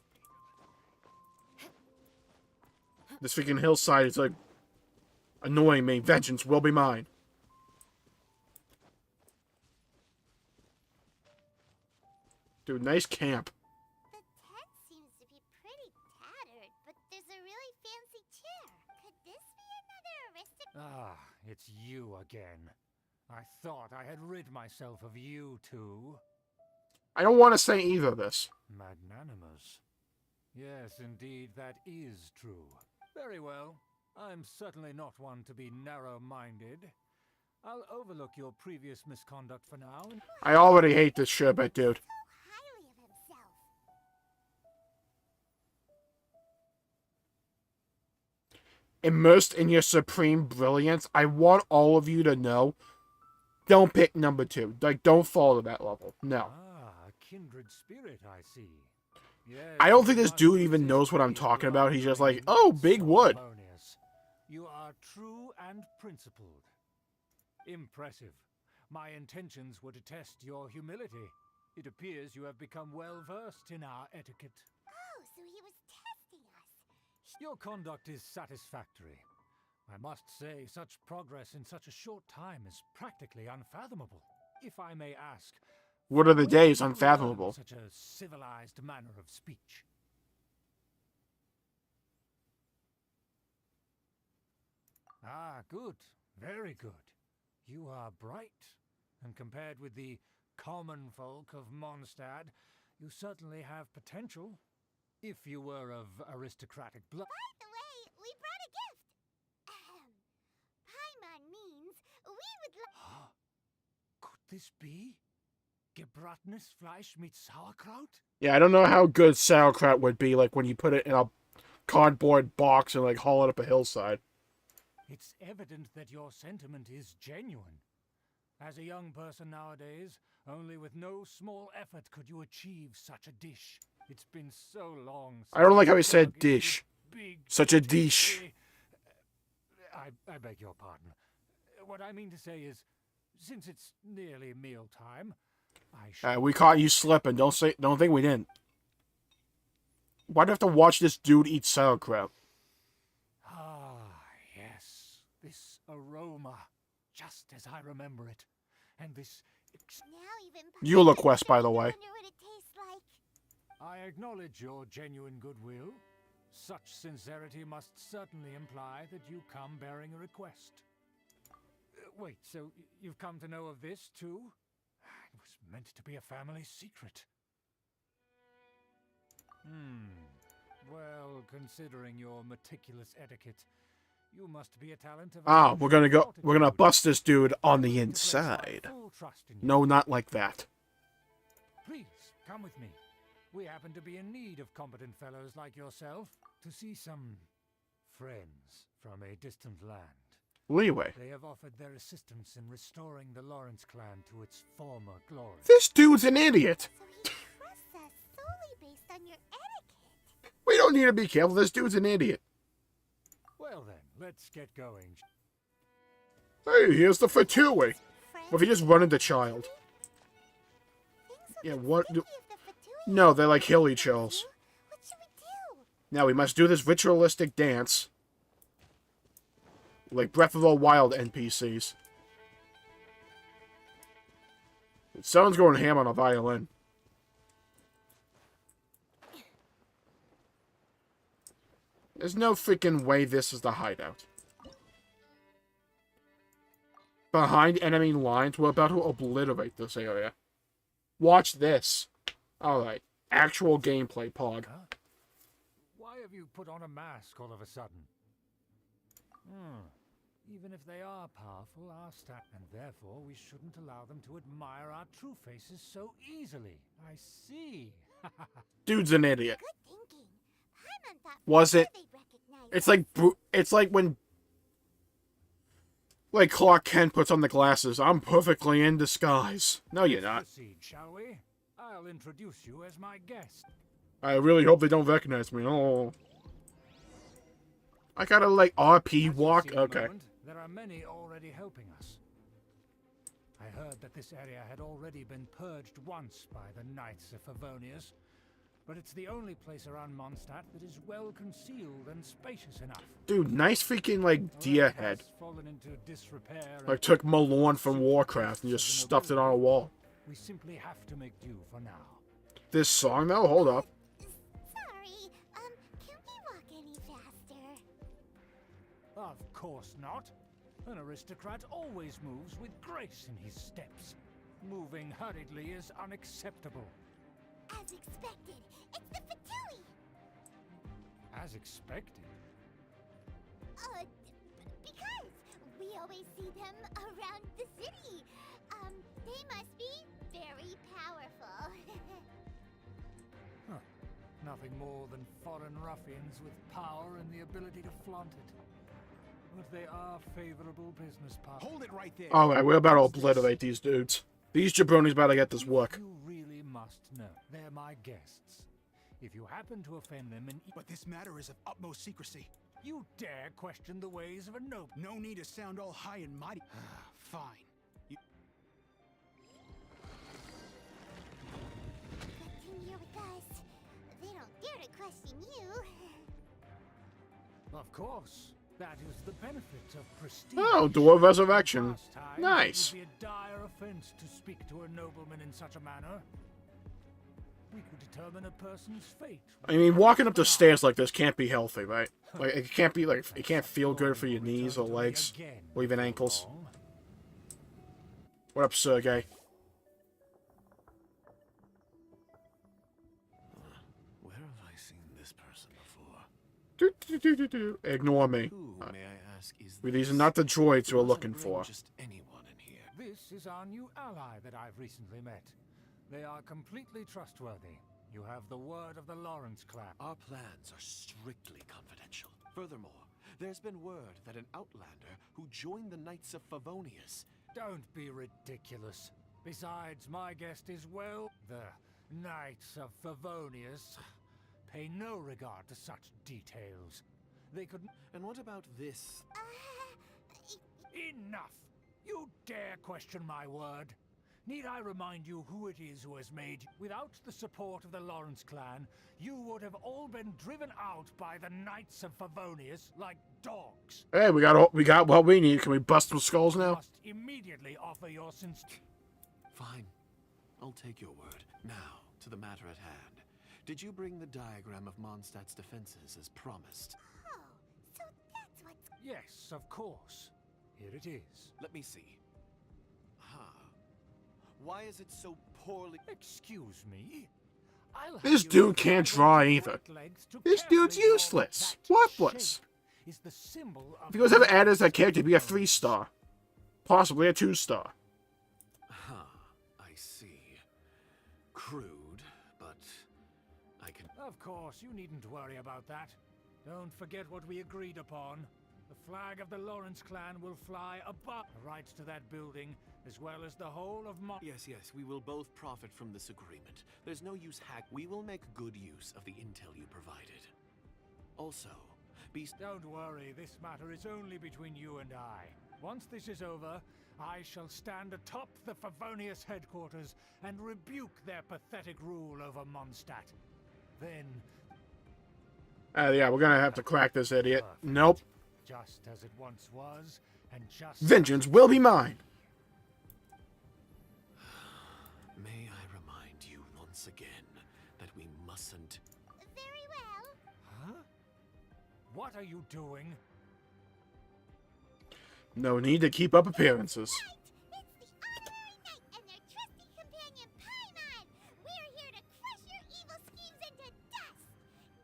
This freaking hillside is like annoying me. Vengeance will be mine. Dude, nice camp. The tent seems to be pretty tattered, but there's a really fancy chair. Could this be another aristocrat? Ah, it's you again. I thought I had rid myself of you two. I don't want to say either of this. Magnanimous. Yes, indeed, that is true. Very well. I'm certainly not one to be narrow-minded. I'll overlook your previous misconduct for now. I already hate this sherbet, dude. Highly of himself. Immersed in your supreme brilliance, I want all of you to know, don't pick number 2. Like, don't fall to that level. No. Ah, a kindred spirit, I see. Yes, I don't think this dude even knows what I'm talking about. He's just like, oh, big wood. You are true and principled. Impressive. My intentions were to test your humility. It appears you have become well versed in our etiquette. Oh, so he was testing us. Your conduct is satisfactory. I must say, such progress in such a short time is practically unfathomable. If I may ask, What are the where did days you learn unfathomable? such a civilized manner of speech? Ah, good. Very good. You are bright, and compared with the common folk of Mondstadt, you certainly have potential. If you were of aristocratic blood. By the way, we brought a gift. Paimon means we would like. Could this be? Gebratenes Fleisch mit Sauerkraut? Yeah, I don't know how good sauerkraut would be, like, when you put it in a cardboard box and, like, haul it up a hillside. It's evident that your sentiment is genuine. As a young person nowadays, only with no small effort could you achieve such a dish. It's been so long. I don't like how he said since dish. big Such a dish. I beg your pardon. What I mean to say is, since it's nearly mealtime, I should... We caught you slipping. Don't think we didn't. Why do I have to watch this dude eat sauerkraut? Ah, yes. This aroma, just as I remember it. And this... Now even Eula quest, by the way. wonder what it tastes like. I acknowledge your genuine goodwill. Such sincerity must certainly imply that you come bearing a request. Wait, so you've come to know of this, too? It was meant to be a family secret. Well, considering your meticulous etiquette, you must be a talent of... Ah, we're gonna fortitude. bust this dude on the To place my inside. full trust in you. No, not like that. Please, come with me. We happen to be in need of competent fellows like yourself to see some friends from a distant land. Leeway. They have offered their assistance in restoring the Lawrence clan to its former glory. This dude's an idiot. So he trusts us solely based on your etiquette. We don't need to be careful. This dude's an idiot. Well then, let's get going. Hey, here's the Fatui. What if you just run into child? Things would Yeah, get what sticky do... if the Fatui No, they're like hilly chills. What should we do? Now we must do this ritualistic dance. Like Breath of the Wild NPCs. Someone's going ham on a violin. There's no freaking way this is the hideout. behind enemy lines. We're about to obliterate this area. Watch this. Alright. Actual gameplay, Pog. Huh? Why have you put on a mask all of a sudden? Even if they are powerful, and therefore we shouldn't allow them to admire our true faces so easily. I see. Dude's an idiot. Good thinking. Paimon thought Was it? they'd recognize It's like when Clark Kent puts on the glasses. I'm perfectly in disguise. No, you're not. Proceed, shall we? I'll introduce you as my guest. I really hope they don't recognize me. Oh. I gotta, like, RP walk? As you see at the Okay. moment, there are many already helping us. I heard that this area had already been purged once by the Knights of Favonius, but it's the only place around Mondstadt that is well concealed and spacious enough. Dude, nice freaking, like, deer It has head. fallen into disrepair Like, and took Malorn from Warcraft and just stuffed it on a wall. we simply have to make do for now. This song, though? Hold up. Sorry, can we walk any faster? Of course not. An aristocrat always moves with grace in his steps. Moving hurriedly is unacceptable. As expected, it's the Fatui! As expected. Because we always see them around the city. They must be very powerful. Nothing more than foreign ruffians with power and the ability to flaunt it. But they are favorable business partners. Hold it right there. Alright, we're about to obliterate these dudes. These jabronis about to get this work. You really must know. They're my guests. If you happen to offend them But this matter is of utmost secrecy. you dare question the ways of a noble. No need to sound all high and mighty. Fine. Continue with us. They don't dare to question you. Of course. That is the benefit of prestige. Oh, Door of Resurrection. Pastime, Nice. It would be a dire offense to speak to a nobleman in such a manner. We could determine a person's fate. I mean, walking up the stairs like this can't be healthy, right? Like, it can't be, like, it can't feel good for your knees or legs, or even ankles. What up, Sergey? Where have I seen this person before? Ignore me. Who, may I ask, is These are this? not the droids It we're wasn't looking bring for. Just anyone in here. This is our new ally that I've recently met. They are completely trustworthy. You have the word of the Lawrence clan. Our plans are strictly confidential. Furthermore, there's been word that an outlander who joined the Knights of Favonius. Don't be ridiculous. Besides, my guest is the Knights of Favonius pay no regard to such details. They could... And what about this? Enough! You dare question my word? Need I remind you who it is who has made... Without the support of the Lawrence clan, you would have all been driven out by the Knights of Favonius like dogs. Hey, we got what we need. Can we bust some skulls You now? must immediately offer your Fine. I'll take your word. Now, to the matter at hand. Did you bring the diagram of Mondstadt's defenses as promised? Oh, so that's what's... Yes, of course. Here it is. Let me see. Why is it so poorly... Excuse me? I'll have This you dude know can't that draw the either. great legs to This dude's carry all useless. that Worthless. shape is the symbol of If he was ever the added as that Knights character, of he'd be a Favonius. 3-star. Possibly a 2-star. I see. Crude, but I can... Of course, you needn't worry about that. Don't forget what we agreed upon. The flag of the Lawrence clan will fly above the rights to that building, as well as the whole of Yes, we will both profit from this agreement. There's no use We will make good use of the intel you provided. Also, Don't worry, this matter is only between you and I. Once this is over, I shall stand atop the Favonius headquarters and rebuke their pathetic rule over Mondstadt. Then, Yeah, we're gonna have to crack this idiot. Perfect. Nope. just as it once was, and just Vengeance will be mine. may I remind you once again that we mustn't... Very well. Huh? What are you doing? No need to keep up appearances. It's the Honorary Knight and their trusty companion, Paimon! We're here to crush your evil schemes into dust!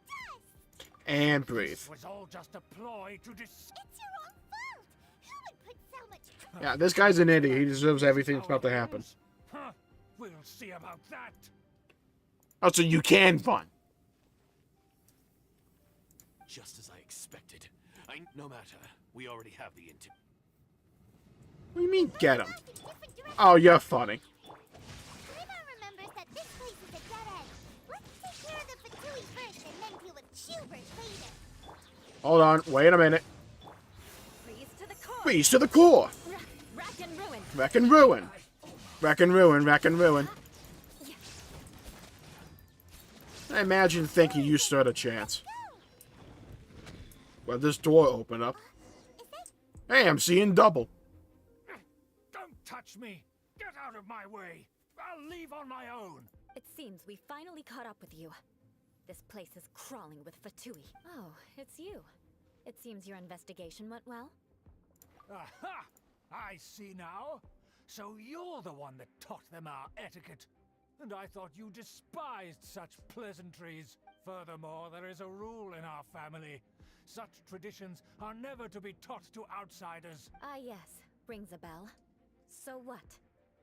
Dust! And breathe. This was all just a ploy to It's your own fault! Who would put so much... Yeah, this guy's an idiot. He deserves everything that's about to happen. Huh, we'll see about that. Oh, so you can fun. Just as I expected. No matter. We already have the intel. What do you mean, get him? Oh, you're funny. Paimon remembers that this place is a dead end. Let's take care of the Fatui first and then deal with Schubert later. Hold on. Wait a minute. Freeze to the core. Freeze to the core. Rack and ruin. Wreck and ruin. Wreck and ruin. Wreck and ruin. I imagine thinking you stood a chance. Well, this door opened up. Hey, I'm seeing double. Don't touch me! Get out of my way! I'll leave on my own! It seems we finally caught up with you. This place is crawling with Fatui. Oh, it's you. It seems your investigation went well. Aha! I see now. So you're the one that taught them our etiquette. And I thought you despised such pleasantries. Furthermore, there is a rule in our family. Such traditions are never to be taught to outsiders. Ah, yes. Rings a bell. So what?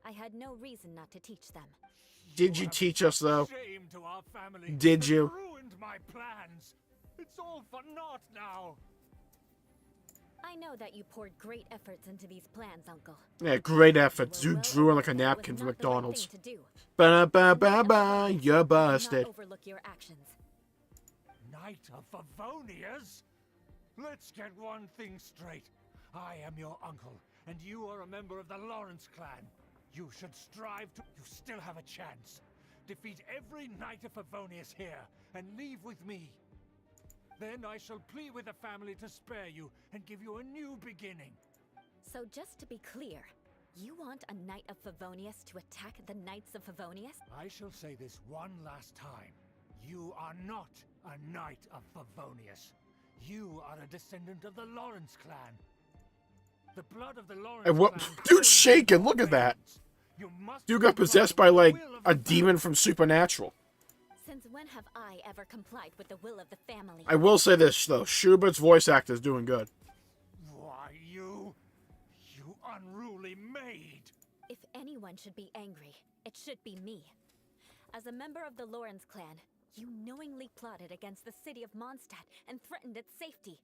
I had no reason not to teach them. Did you teach us, though? Shame to our family. Did you? Ruined my plans. It's all for naught now. I know that you poured great efforts into these plans, Uncle. Yeah, great efforts. You Well, drew on like a that was napkin from not the right McDonald's. thing to do. Ba-da-ba-ba-ba, you're Do busted. not overlook your actions. Knight of Favonias? Let's get one thing straight. I am your uncle, and you are a member of the Lawrence clan. You should strive to... You still have a chance. Defeat every Knight of Favonius here, and leave with me. Then I shall plead with the family to spare you, and give you a new beginning. So just to be clear, you want a Knight of Favonius to attack the Knights of Favonius? I shall say this one last time. You are not a Knight of Favonius. You are a descendant of the Lawrence clan. The blood of the Lawrence And what? clan Dude's flows shaking. through Look your at that. veins. You must Dude got comply possessed with by, the like, will of a the demon from Supernatural. Since when have I ever complied with the will of the family? I will say this, though. Schubert's voice actor is doing good. Why, you unruly maid! If anyone should be angry, it should be me. As a member of the Lawrence clan, you knowingly plotted against the city of Mondstadt and threatened its safety.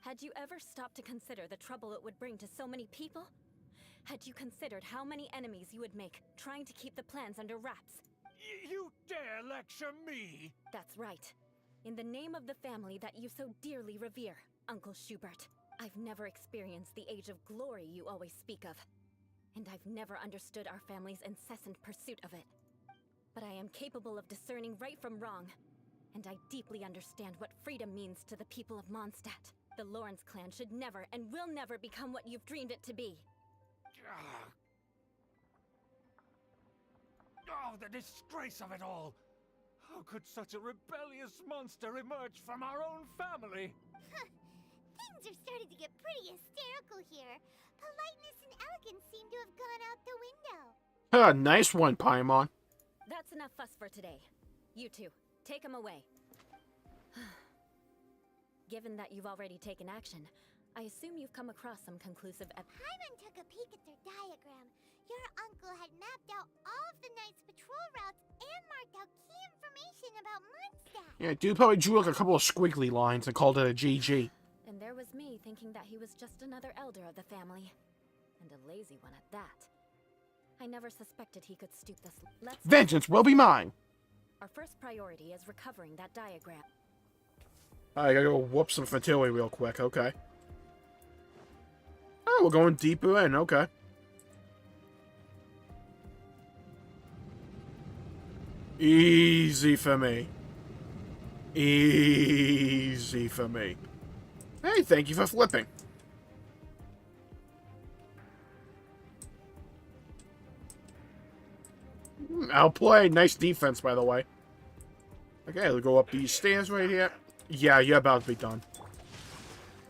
Had you ever stopped to consider the trouble it would bring to so many people? Had you considered how many enemies you would make trying to keep the plans under wraps? You dare lecture me? That's right. In the name of the family that you so dearly revere, Uncle Schubert. I've never experienced the age of glory you always speak of. And I've never understood our family's incessant pursuit of it. But I am capable of discerning right from wrong. And I deeply understand what freedom means to the people of Mondstadt. The Lawrence clan should never and will never become what you've dreamed it to be. Ah. Oh, the disgrace of it all! How could such a rebellious monster emerge from our own family? Things are starting to get pretty hysterical here. Politeness and elegance seem to have gone out the window. Ah, nice one, Paimon. That's enough fuss for today. You two, take him away. Given that you've already taken action, I assume you've come across some conclusive Paimon took a peek at their diagram. Your uncle had mapped out all of the Knight's patrol routes and marked out key information about Mondstadt. Yeah, dude probably drew like a couple of squiggly lines and called it a GG. And there was me thinking that he was just another elder of the family. And a lazy one at that. I never suspected he could stoop this. Let's Vengeance will be mine. Our first priority is recovering that diagram. I gotta go whoop some fertility real quick, okay. Oh, we're going deeper in, okay. Easy for me. Easy for me. Hey, thank you for flipping. Outplayed. Nice defense, by the way. Okay, we'll go up these stairs right here. Yeah, you're about to be done.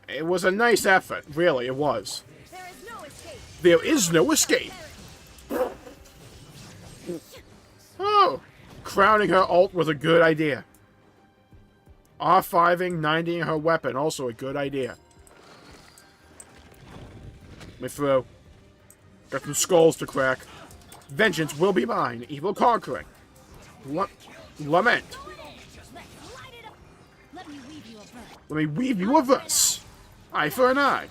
It was a nice effort. Really, it was. There is no escape. There is no escape. Oh. Crowning her ult was a good idea. R5ing, 90ing her weapon, also a good idea. Let me throw. Got some skulls to crack. Vengeance will be mine. Evil conquering. Lament. Let me weave you a verse. Let me weave you a verse. Eye for an eye.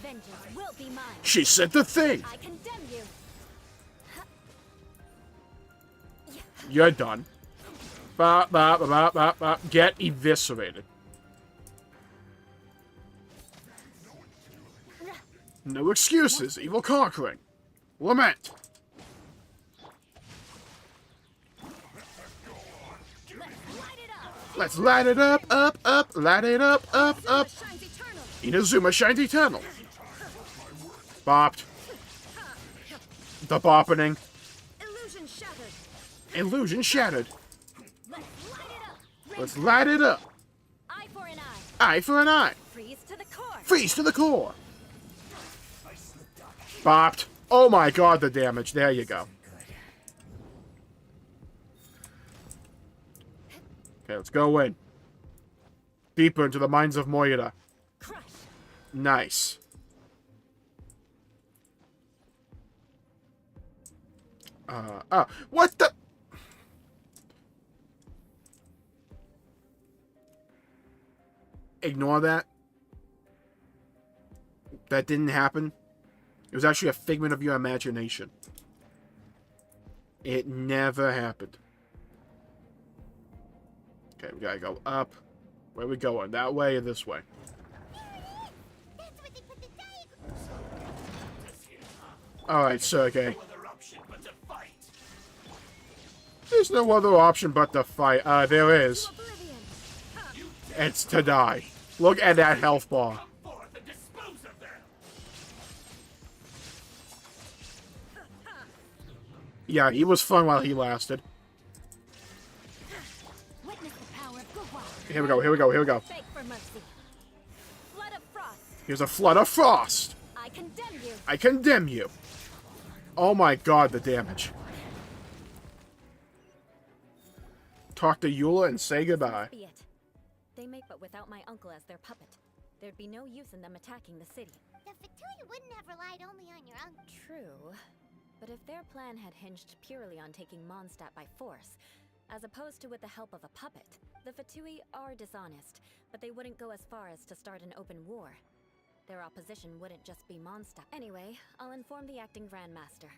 Vengeance will be mine. She said the thing. I condemn you. You're done. Ba, ba, ba, ba, ba, ba. Get eviscerated. No excuses. Evil conquering. Lament. Let's light it up, up, light it up, up. Shines eternal. Inazuma shines eternal. Bopped. The boppening. Illusion shattered. Illusion shattered. Let's light it up. Let's light it up. Eye for an eye. Eye for an eye. Freeze to the core. Freeze to the core. Bopped. Oh my god, the damage. There you go. Okay, let's go in. Deeper into the mines of Moira. Crush. Nice. What the? Ignore that. That didn't happen. It was actually a figment of your imagination. It never happened. Okay, we gotta go up. Where are we going? That way or this way? That's where they put the diagram. Alright, Sergey. There's no other option but to fight. There is. Oblivion. It's to die. Look at that health bar. Yeah, he was fun while he lasted. Witness the power of Guhua. Here we go, here we go, here we go. Beg for mercy. Flood of frost. Here's a flood of frost. I condemn you. I condemn you. Oh my god, the damage. Talk to Eula and say goodbye. Be it. They make but without my uncle as their puppet. There'd be no use in them attacking the city. The Fatui wouldn't have relied only on your uncle. True. But if their plan had hinged purely on taking Mondstadt by force, as opposed to with the help of a puppet, the Fatui are dishonest, but they wouldn't go as far as to start an open war. Their opposition wouldn't just be Mondstadt. Anyway, I'll inform the acting Grandmaster.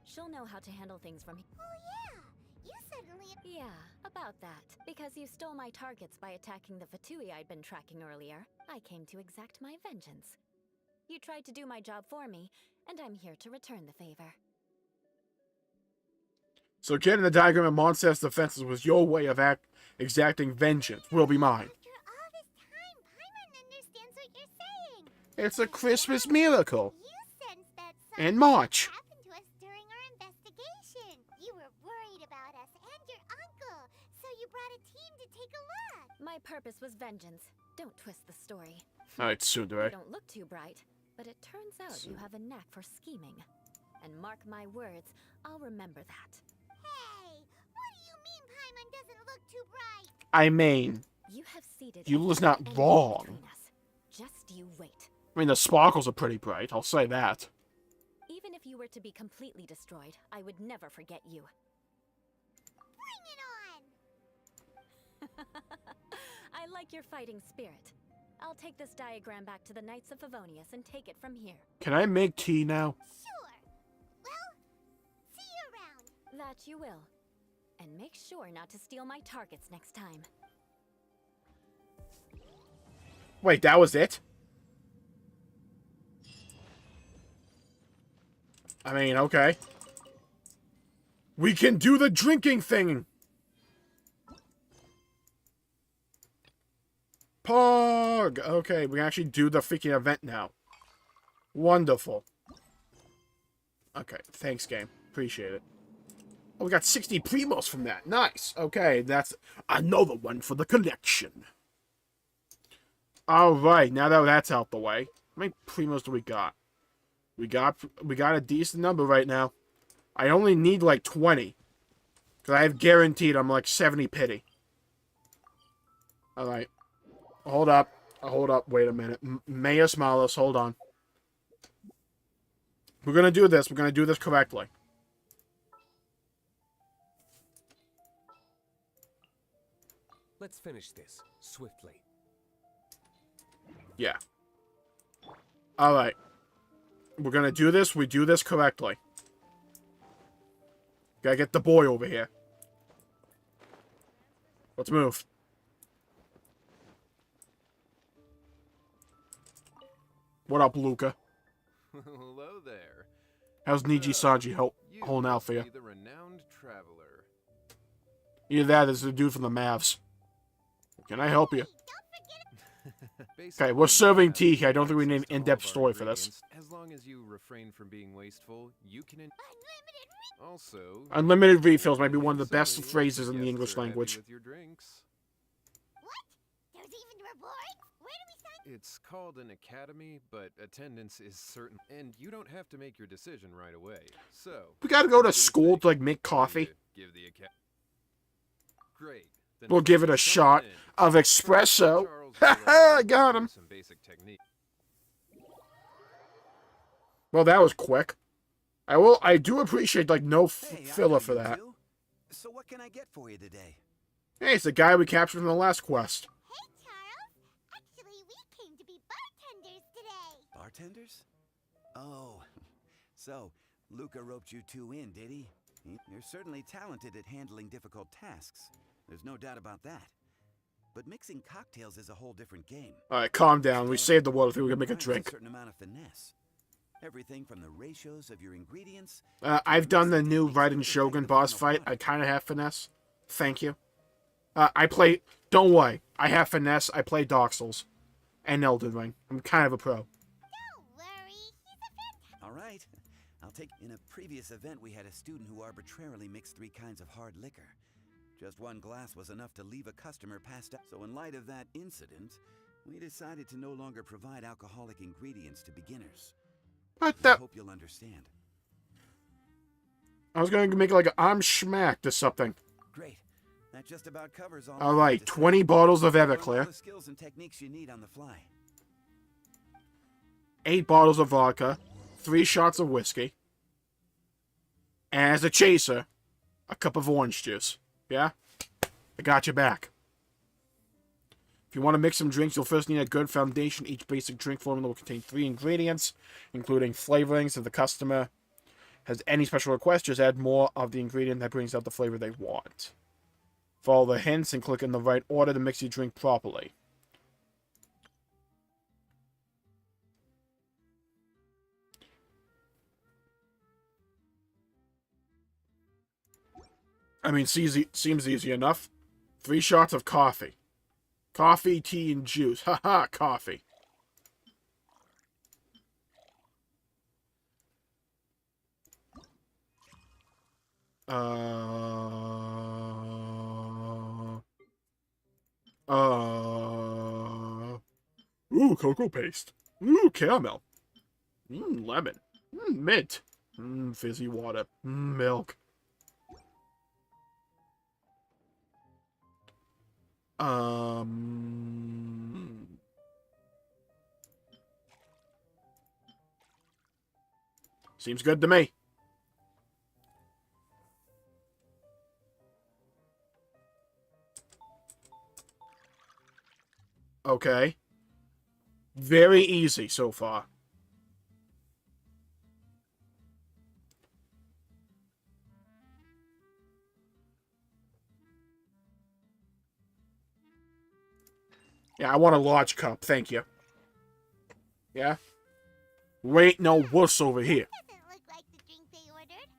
She'll know how to handle things from here. Oh yeah, you suddenly... Yeah, about that. Because you stole my targets by attacking the Fatui I'd been tracking earlier, I came to exact my vengeance. You tried to do my job for me, and I'm here to return the favor. So getting the diagram of Mondstadt's defenses was your way of exacting vengeance. Will be mine. After all this time, Paimon understands what you're saying. It's a Christmas miracle. You sense that In something March. happened to us during our investigation. You were worried about us and your uncle, so you brought a team to take a look. My purpose was vengeance. Don't twist the story. Alright, Tsundere. You don't look too bright, but it turns out you have a knack for scheming. And mark my words, I'll remember that. Hey, what do you mean Paimon doesn't look too bright? I mean, You have seeded Eula's a not enemy wrong. between us. Just you wait. I mean, the sparkles are pretty bright. I'll say that. Even if you were to be completely destroyed, I would never forget you. Bring it on! I like your fighting spirit. I'll take this diagram back to the Knights of Favonius and take it from here. Can I make tea now? Sure. Well, see you around. That you will. And make sure not to steal my targets next time. Wait, that was it? I mean, okay. We can do the drinking thing! Pog! Okay, we can actually do the freaking event now. Wonderful. Okay, thanks, game. Appreciate it. Oh, we got 60 primos from that. Nice. Okay, that's another one for the collection. Alright, now that that's out the way. How many primos do we got? We got a decent number right now. I only need like 20. Because I have guaranteed I'm like 70 pity. Alright. Hold up. Hold up. Wait a minute. Mayus Malus, hold on. We're going to do this. We're going to do this correctly. Let's finish this swiftly. Yeah. Alright. We're going to do this. We do this correctly. Gotta get the boy over here. Let's move. What up, Luca? Hello there. How's Niji Sanji holding out for you? The renowned traveler. Either that or the dude from the Mavs. Can I help you? Okay, we're serving tea here. I don't think we need an in-depth story for this. As long as you refrain from being wasteful, you can also Unlimited refills might be one of the best phrases in the English language. With your drinks. What? There's even rewards? Where do we sign? It's called an academy, but attendance is certain, and you don't have to make your decision right away. So We gotta go to school to, like, make coffee. Give the Great. Then We'll give it a shot of espresso. Haha, I got him. Some basic technique. Well, that was quick. I do appreciate, like, no filler for that. So what can I get for you today? Hey, it's the guy we captured from the last quest. Hey, Charles. Actually, we came to be bartenders today. Bartenders? Oh, so Luca roped you two in, did he? You're certainly talented at handling difficult tasks. There's no doubt about that. But mixing cocktails is a whole different game. Alright, calm down. We saved the world. I think we can make a drink. A certain amount of finesse. Everything from the ratios of your ingredients. I've done the new Raiden Shogun boss fight. I kind of have finesse. Thank you. I play... Don't worry. I have finesse. I play Dark Souls. And Elden Ring. I'm kind of a pro. Don't worry, he's a fantastic. All right. I'll take... In a previous event, we had a student who arbitrarily mixed 3 kinds of hard liquor. Just 1 glass was enough to leave a customer passed out. So in light of that incident, we decided to no longer provide alcoholic ingredients to beginners. What I the... hope you'll understand. I was going to make like an arm schmacked or something. Great. That just about covers all. Alright, 20 bottles of Everclear. The skills and techniques you need on the fly. 8 bottles of vodka. 3 shots of whiskey. And as a chaser, a cup of orange juice. Yeah? I got you back. If you want to mix some drinks, you'll first need a good foundation. Each basic drink formula will contain 3 ingredients, including flavorings. If the customer has any special requests, just add more of the ingredient that brings out the flavor they want. Follow the hints and click in the right order to mix your drink properly. I mean, seems easy enough. 3 shots of coffee. Coffee, tea, and juice. Haha, coffee. Ooh, cocoa paste. Ooh, caramel. Lemon. Mint. Fizzy water. Milk. Seems good to me. Okay. Very easy so far. Yeah, I want a large cup, thank you. Yeah? Wait, no wuss over here. Doesn't look like the drink they ordered.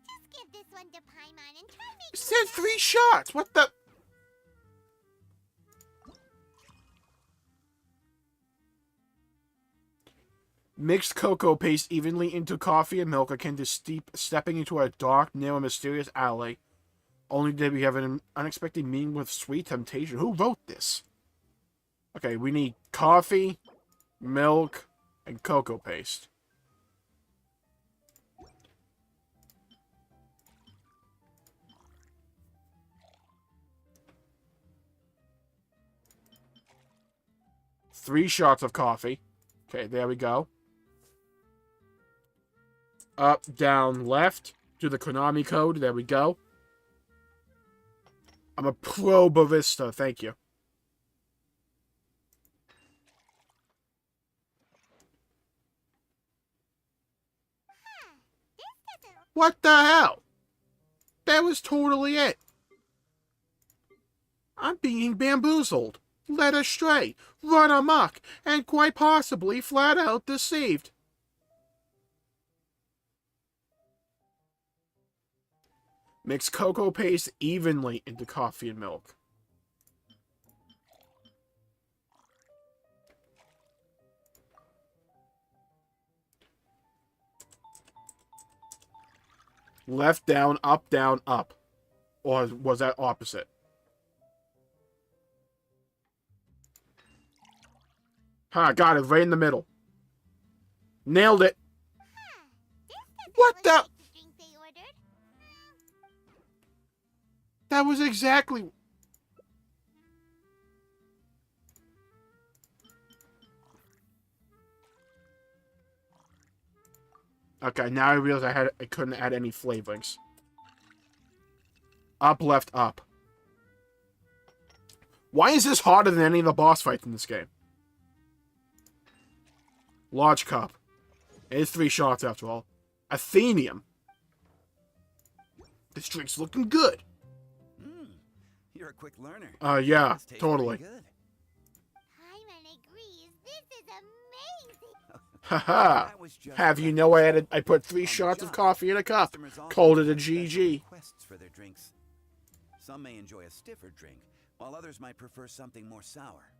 Just give this one to Paimon and try making It said 3 shots. What the? Mixed cocoa paste evenly into coffee and milk akin to stepping into a dark, narrow, mysterious alley. Only did we have an unexpected meeting with sweet temptation. Who wrote this? Okay, we need coffee, milk, and cocoa paste. Three shots of coffee. Okay, there we go. Up, down, left. Do the Konami code. There we go. I'm a pro barista. Thank you. What the hell? That was totally it. I'm being bamboozled, led astray, run amok, and quite possibly flat out deceived. Mix cocoa paste evenly into coffee and milk. Left, down, up. Or was that opposite? Huh, got it, right in the middle. Nailed it. What the? That was exactly... Okay, now I realize I couldn't add any flavorings. Up, left, up. Why is this harder than any of the boss fights in this game? Large cup. It is 3 shots after all. Athenium. This drink's looking good. You're a quick learner. Yeah, totally. Paimon agrees. This is amazing. Haha. Have you know I put 3 shots of coffee in a cup. Called it a GG. Requests for their drinks. Some may enjoy a stiffer drink, while others might prefer something more sour.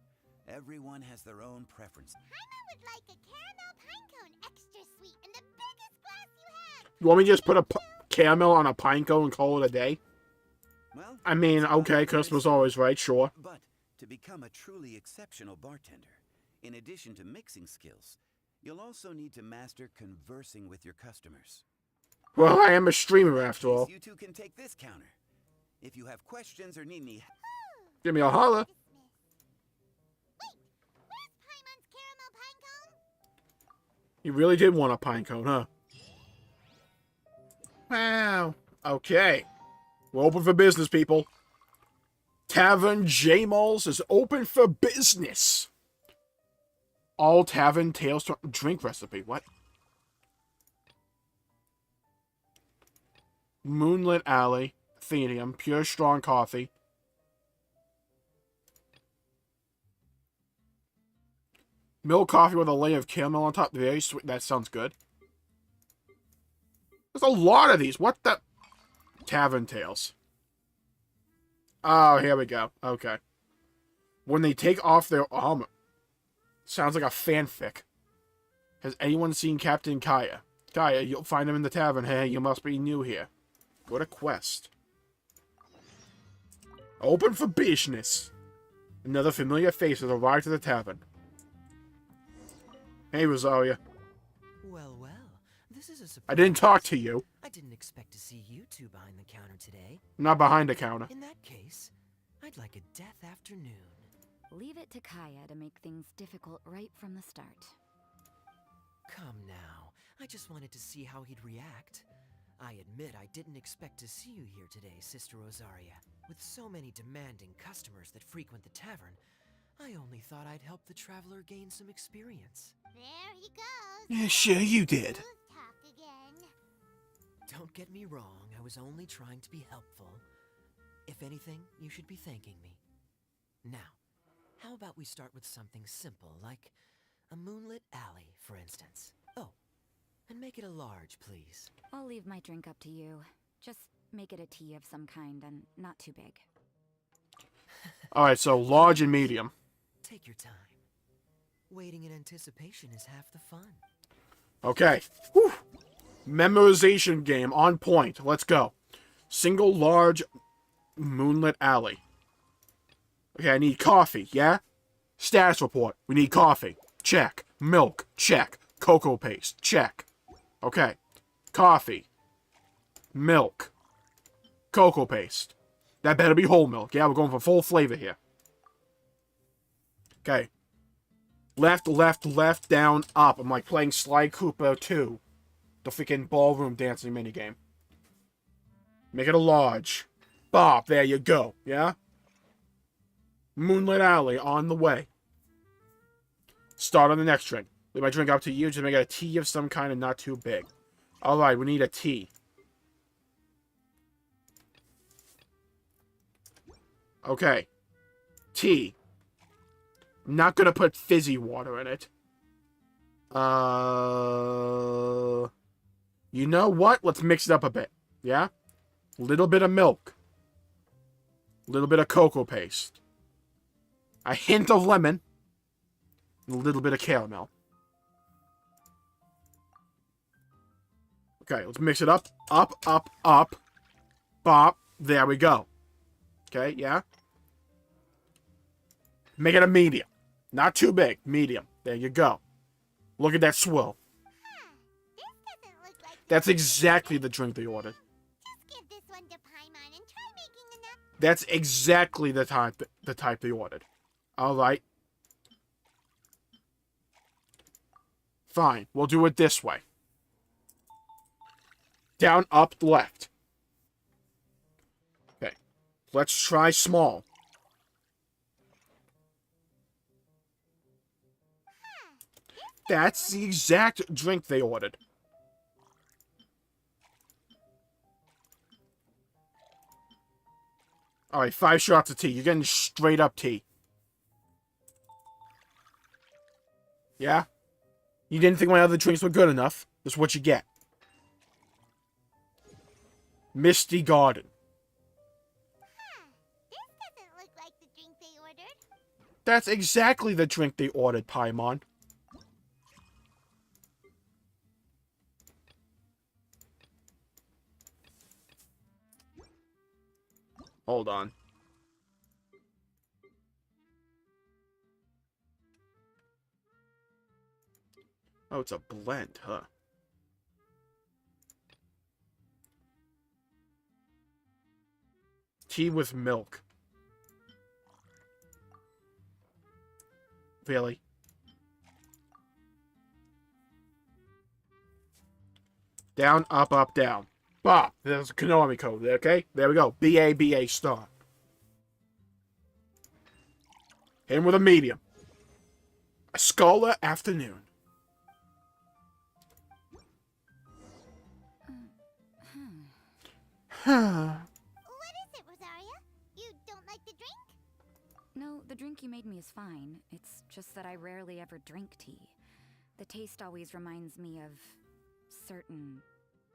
Everyone has their own preference. Paimon would like a caramel pine cone, extra sweet, in the biggest glass you have. You want me to just put a caramel on a pine cone and call it a day? Well, I mean, okay, customer's always right, sure. But to become a truly exceptional bartender, in addition to mixing skills, you'll also need to master conversing with your customers. Well, I am a streamer after all. You two can take this counter. If you have questions or need any... Give me a holler. Wait, where's Paimon's caramel pine cone? You really did want a pine cone, huh? Wow. Okay. We're open for business, people. Tavern Jmulls is open for business. All tavern tales to drink recipe. What? Moonlit Alley. Athenium. Pure strong coffee. Milk coffee with a layer of caramel on top. Very sweet. That sounds good. There's a lot of these. What the... Tavern Tales. Oh, here we go. Okay. When they take off their armor. Sounds like a fanfic. Has anyone seen Captain Kaya? Kaya, you'll find him in the tavern. Hey, you must be new here. What a quest. Open for business. Another familiar face has arrived at the tavern. Hey, Rosaria. Well, this is a surprise. I didn't talk to you. I didn't expect to see you two behind the counter today. I'm not behind the counter. In that case, I'd like a death afternoon. Leave it to Kaya to make things difficult right from the start. Come now. I just wanted to see how he'd react. I admit I didn't expect to see you here today, Sister Rosaria. With so many demanding customers that frequent the tavern, I only thought I'd help the traveler gain some experience. There he goes. Yeah, sure you did. Talk again. Don't get me wrong, I was only trying to be helpful. If anything, you should be thanking me. Now, how about we start with something simple, like a moonlit alley, for instance. Oh, and make it a large, please. I'll leave my drink up to you. Just make it a tea of some kind and not too big. Alright, so large and medium. Take your time. Waiting in anticipation is half the fun. Okay. Whew. Memorization game on point. Let's go. Single large moonlit alley. Okay, I need coffee, yeah? Status report. We need coffee. Check. Milk. Check. Cocoa paste. Check. Okay. Coffee. Milk. Cocoa paste. That better be whole milk. Yeah, we're going for full flavor here. Okay. Left, left, left, down, up. I'm like playing Sly Cooper 2. The freaking ballroom dancing minigame. Make it a large. Bop, there you go. Yeah? Moonlit Alley on the way. Start on the next drink. Leave my drink up to you. Just make it a tea of some kind and not too big. Alright, we need a tea. Okay. Tea. Not gonna put fizzy water in it. You know what? Let's mix it up a bit. Yeah? A little bit of milk. A little bit of cocoa paste. A hint of lemon. And a little bit of caramel. Okay, let's mix it up. Up, up, up. Bop. There we go. Okay, yeah? Make it a medium. Not too big. Medium. There you go. Look at that swirl. That's exactly the drink they ordered. That's exactly the type they ordered. Alright. Fine. We'll do it this way. Down, up, left. Okay. Let's try small. That's the exact drink they ordered. Alright, 5 shots of tea. You're getting straight up tea. Yeah? You didn't think my other drinks were good enough? That's what you get. Misty Garden. This doesn't look like the drink they ordered. That's exactly the drink they ordered, Paimon. Hold on. Oh, it's a blend, huh? Tea with milk. Really? Down, up, up, down. Bop. There's a Konami code, okay? There we go. B-A-B-A star. Hit him with a medium. A Scholar afternoon. What is it, Rosaria? You don't like the drink? No, the drink you made me is fine. It's just that I rarely ever drink tea. The taste always reminds me of certain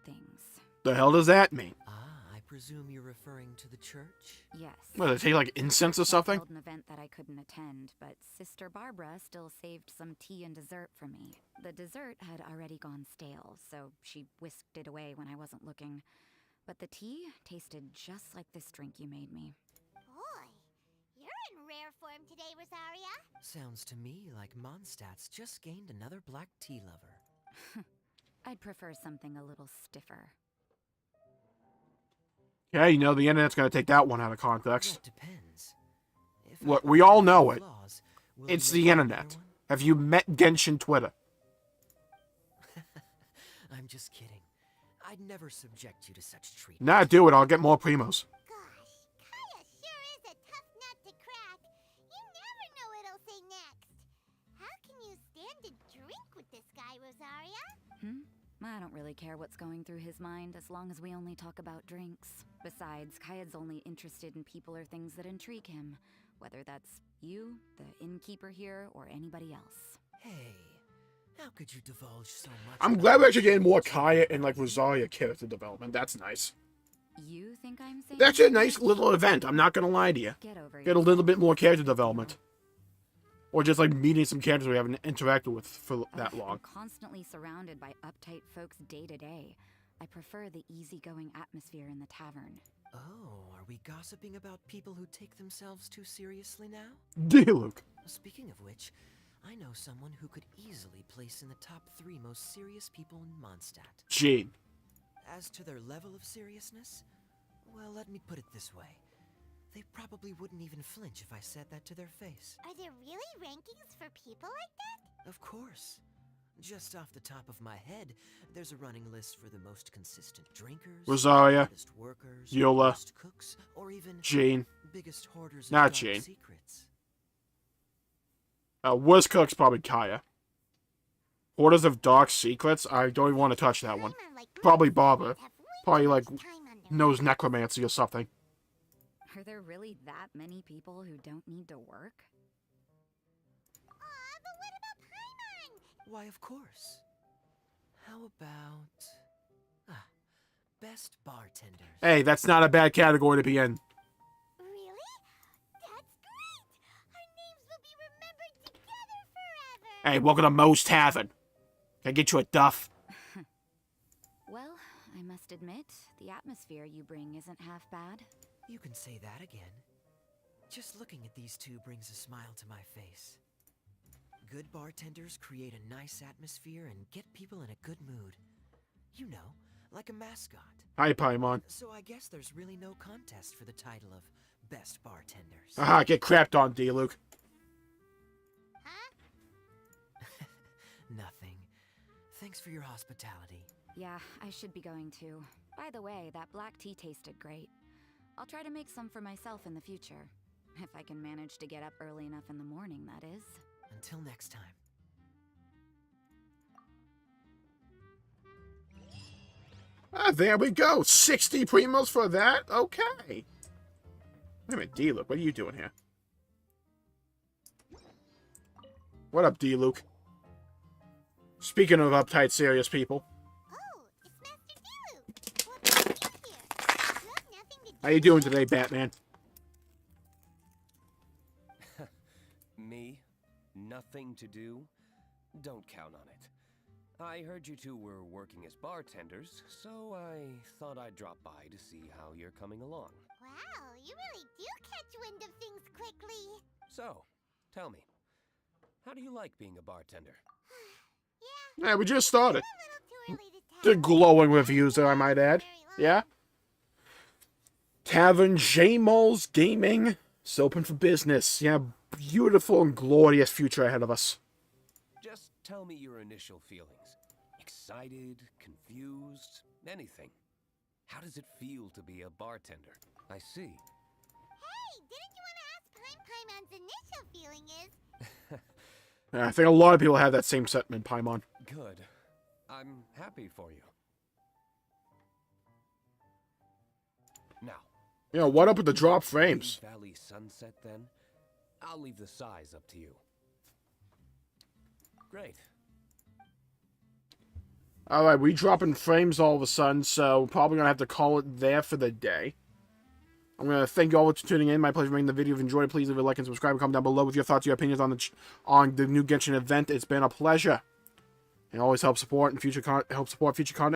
things. The hell does that mean? Ah, I presume you're referring to the church? Yes. What, they take like incense or something? I held an event that I couldn't attend, but Sister Barbara still saved some tea and dessert for me. The dessert had already gone stale, so she whisked it away when I wasn't looking. But the tea tasted just like this drink you made me. Boy, you're in rare form today, Rosaria. Sounds to me like Mondstadt's just gained another black tea lover. I'd prefer something a little stiffer. Yeah, you know, the internet's gonna take that one out of context. That depends. Look, we all know it. It's the internet. Have you met Genshin Twitter? I'm just kidding. I'd never subject you to such treatment. Nah, do it. I'll get more primos. Gosh, Kaya sure is a tough nut to crack. You never know what he'll say next. How can you stand to drink with this guy, Rosaria? I don't really care what's going through his mind as long as we only talk about drinks. Besides, Kayad's only interested in people or things that intrigue him, whether that's you, the innkeeper here, or anybody else. Hey, how could you divulge so much? I'm glad we're actually getting more Kaya and like Rosaria character development. That's nice. You think I'm saying That's a nice little event. I'm not gonna lie to you. Get a little bit more character development. Or just like meeting some characters we haven't interacted with for that long. I'm constantly surrounded by uptight folks day to day. I prefer the easygoing atmosphere in the tavern. Oh, are we gossiping about people who take themselves too seriously now? Do you, Luke? Speaking of which, I know someone who could easily place in the top 3 most serious people in Mondstadt. Gene. As to their level of seriousness, well, let me put it this way. They probably wouldn't even flinch if I said that to their face. Are there really rankings for people like that? Of course. Just off the top of my head, there's a running list for the most consistent drinkers, Rosaria, hardest workers, Eula, most cooks, or even Gene. biggest hoarders of Not dark Gene. secrets. Worst cook's probably Kaya. Hoarders of Dark Secrets? I don't even want to touch that one. Probably Barbara. Probably, like, knows necromancy or something. Are there really that many people who don't need to work? Aw, but what about Paimon? Why, of course. How about... best bartenders. Hey, that's not a bad category to be in. Really? That's great! Our names will be remembered together forever! Hey, welcome to Moe's Tavern. Can I get you a duff? Well, I must admit, the atmosphere you bring isn't half bad. You can say that again. Just looking at these two brings a smile to my face. Good bartenders create a nice atmosphere and get people in a good mood. You know, like a mascot. Hi, Paimon. So I guess there's really no contest for the title of Best Bartenders. Aha, get crapped on, D-Luke. Huh? Nothing. Thanks for your hospitality. Yeah, I should be going too. By the way, that black tea tasted great. I'll try to make some for myself in the future. If I can manage to get up early enough in the morning, that is. Until next time. There we go. 60 primos for that? Okay. Wait a minute, D-Luke, what are you doing here? What up, D-Luke? Speaking of uptight, serious people. Oh, it's Master D-Luke! What brings you here? You have nothing to do. How you doing today, Batman? Me? Nothing to do? Don't count on it. I heard you two were working as bartenders, so I thought I'd drop by to see how you're coming along. Wow, you really do catch wind of things quickly. So, tell me, how do you like being a bartender? Yeah, we just started. A little too early to tell. The glowing reviews there, I might add. Yeah? Tavern Jmulls Gaming. It's open for business. Yeah, beautiful and glorious future ahead of us. Just tell me your initial feelings. Excited, confused, anything. How does it feel to be a bartender? I see. Hey, didn't you want to ask Paimon's initial feeling is? Yeah, I think a lot of people have that same sentiment, Paimon. Good. I'm happy for you. Now, You know, what up with the drop frames? Valley Sunset, then? I'll leave the size up to you. Great. Alright, we dropping frames all of a sudden, so we're probably going to have to call it there for the day. I'm going to thank you all for tuning in. My pleasure making the video. If you enjoyed it, please leave a like and subscribe and comment down below with your thoughts, your opinions on the new Genshin event. It's been a pleasure. And always help support future content.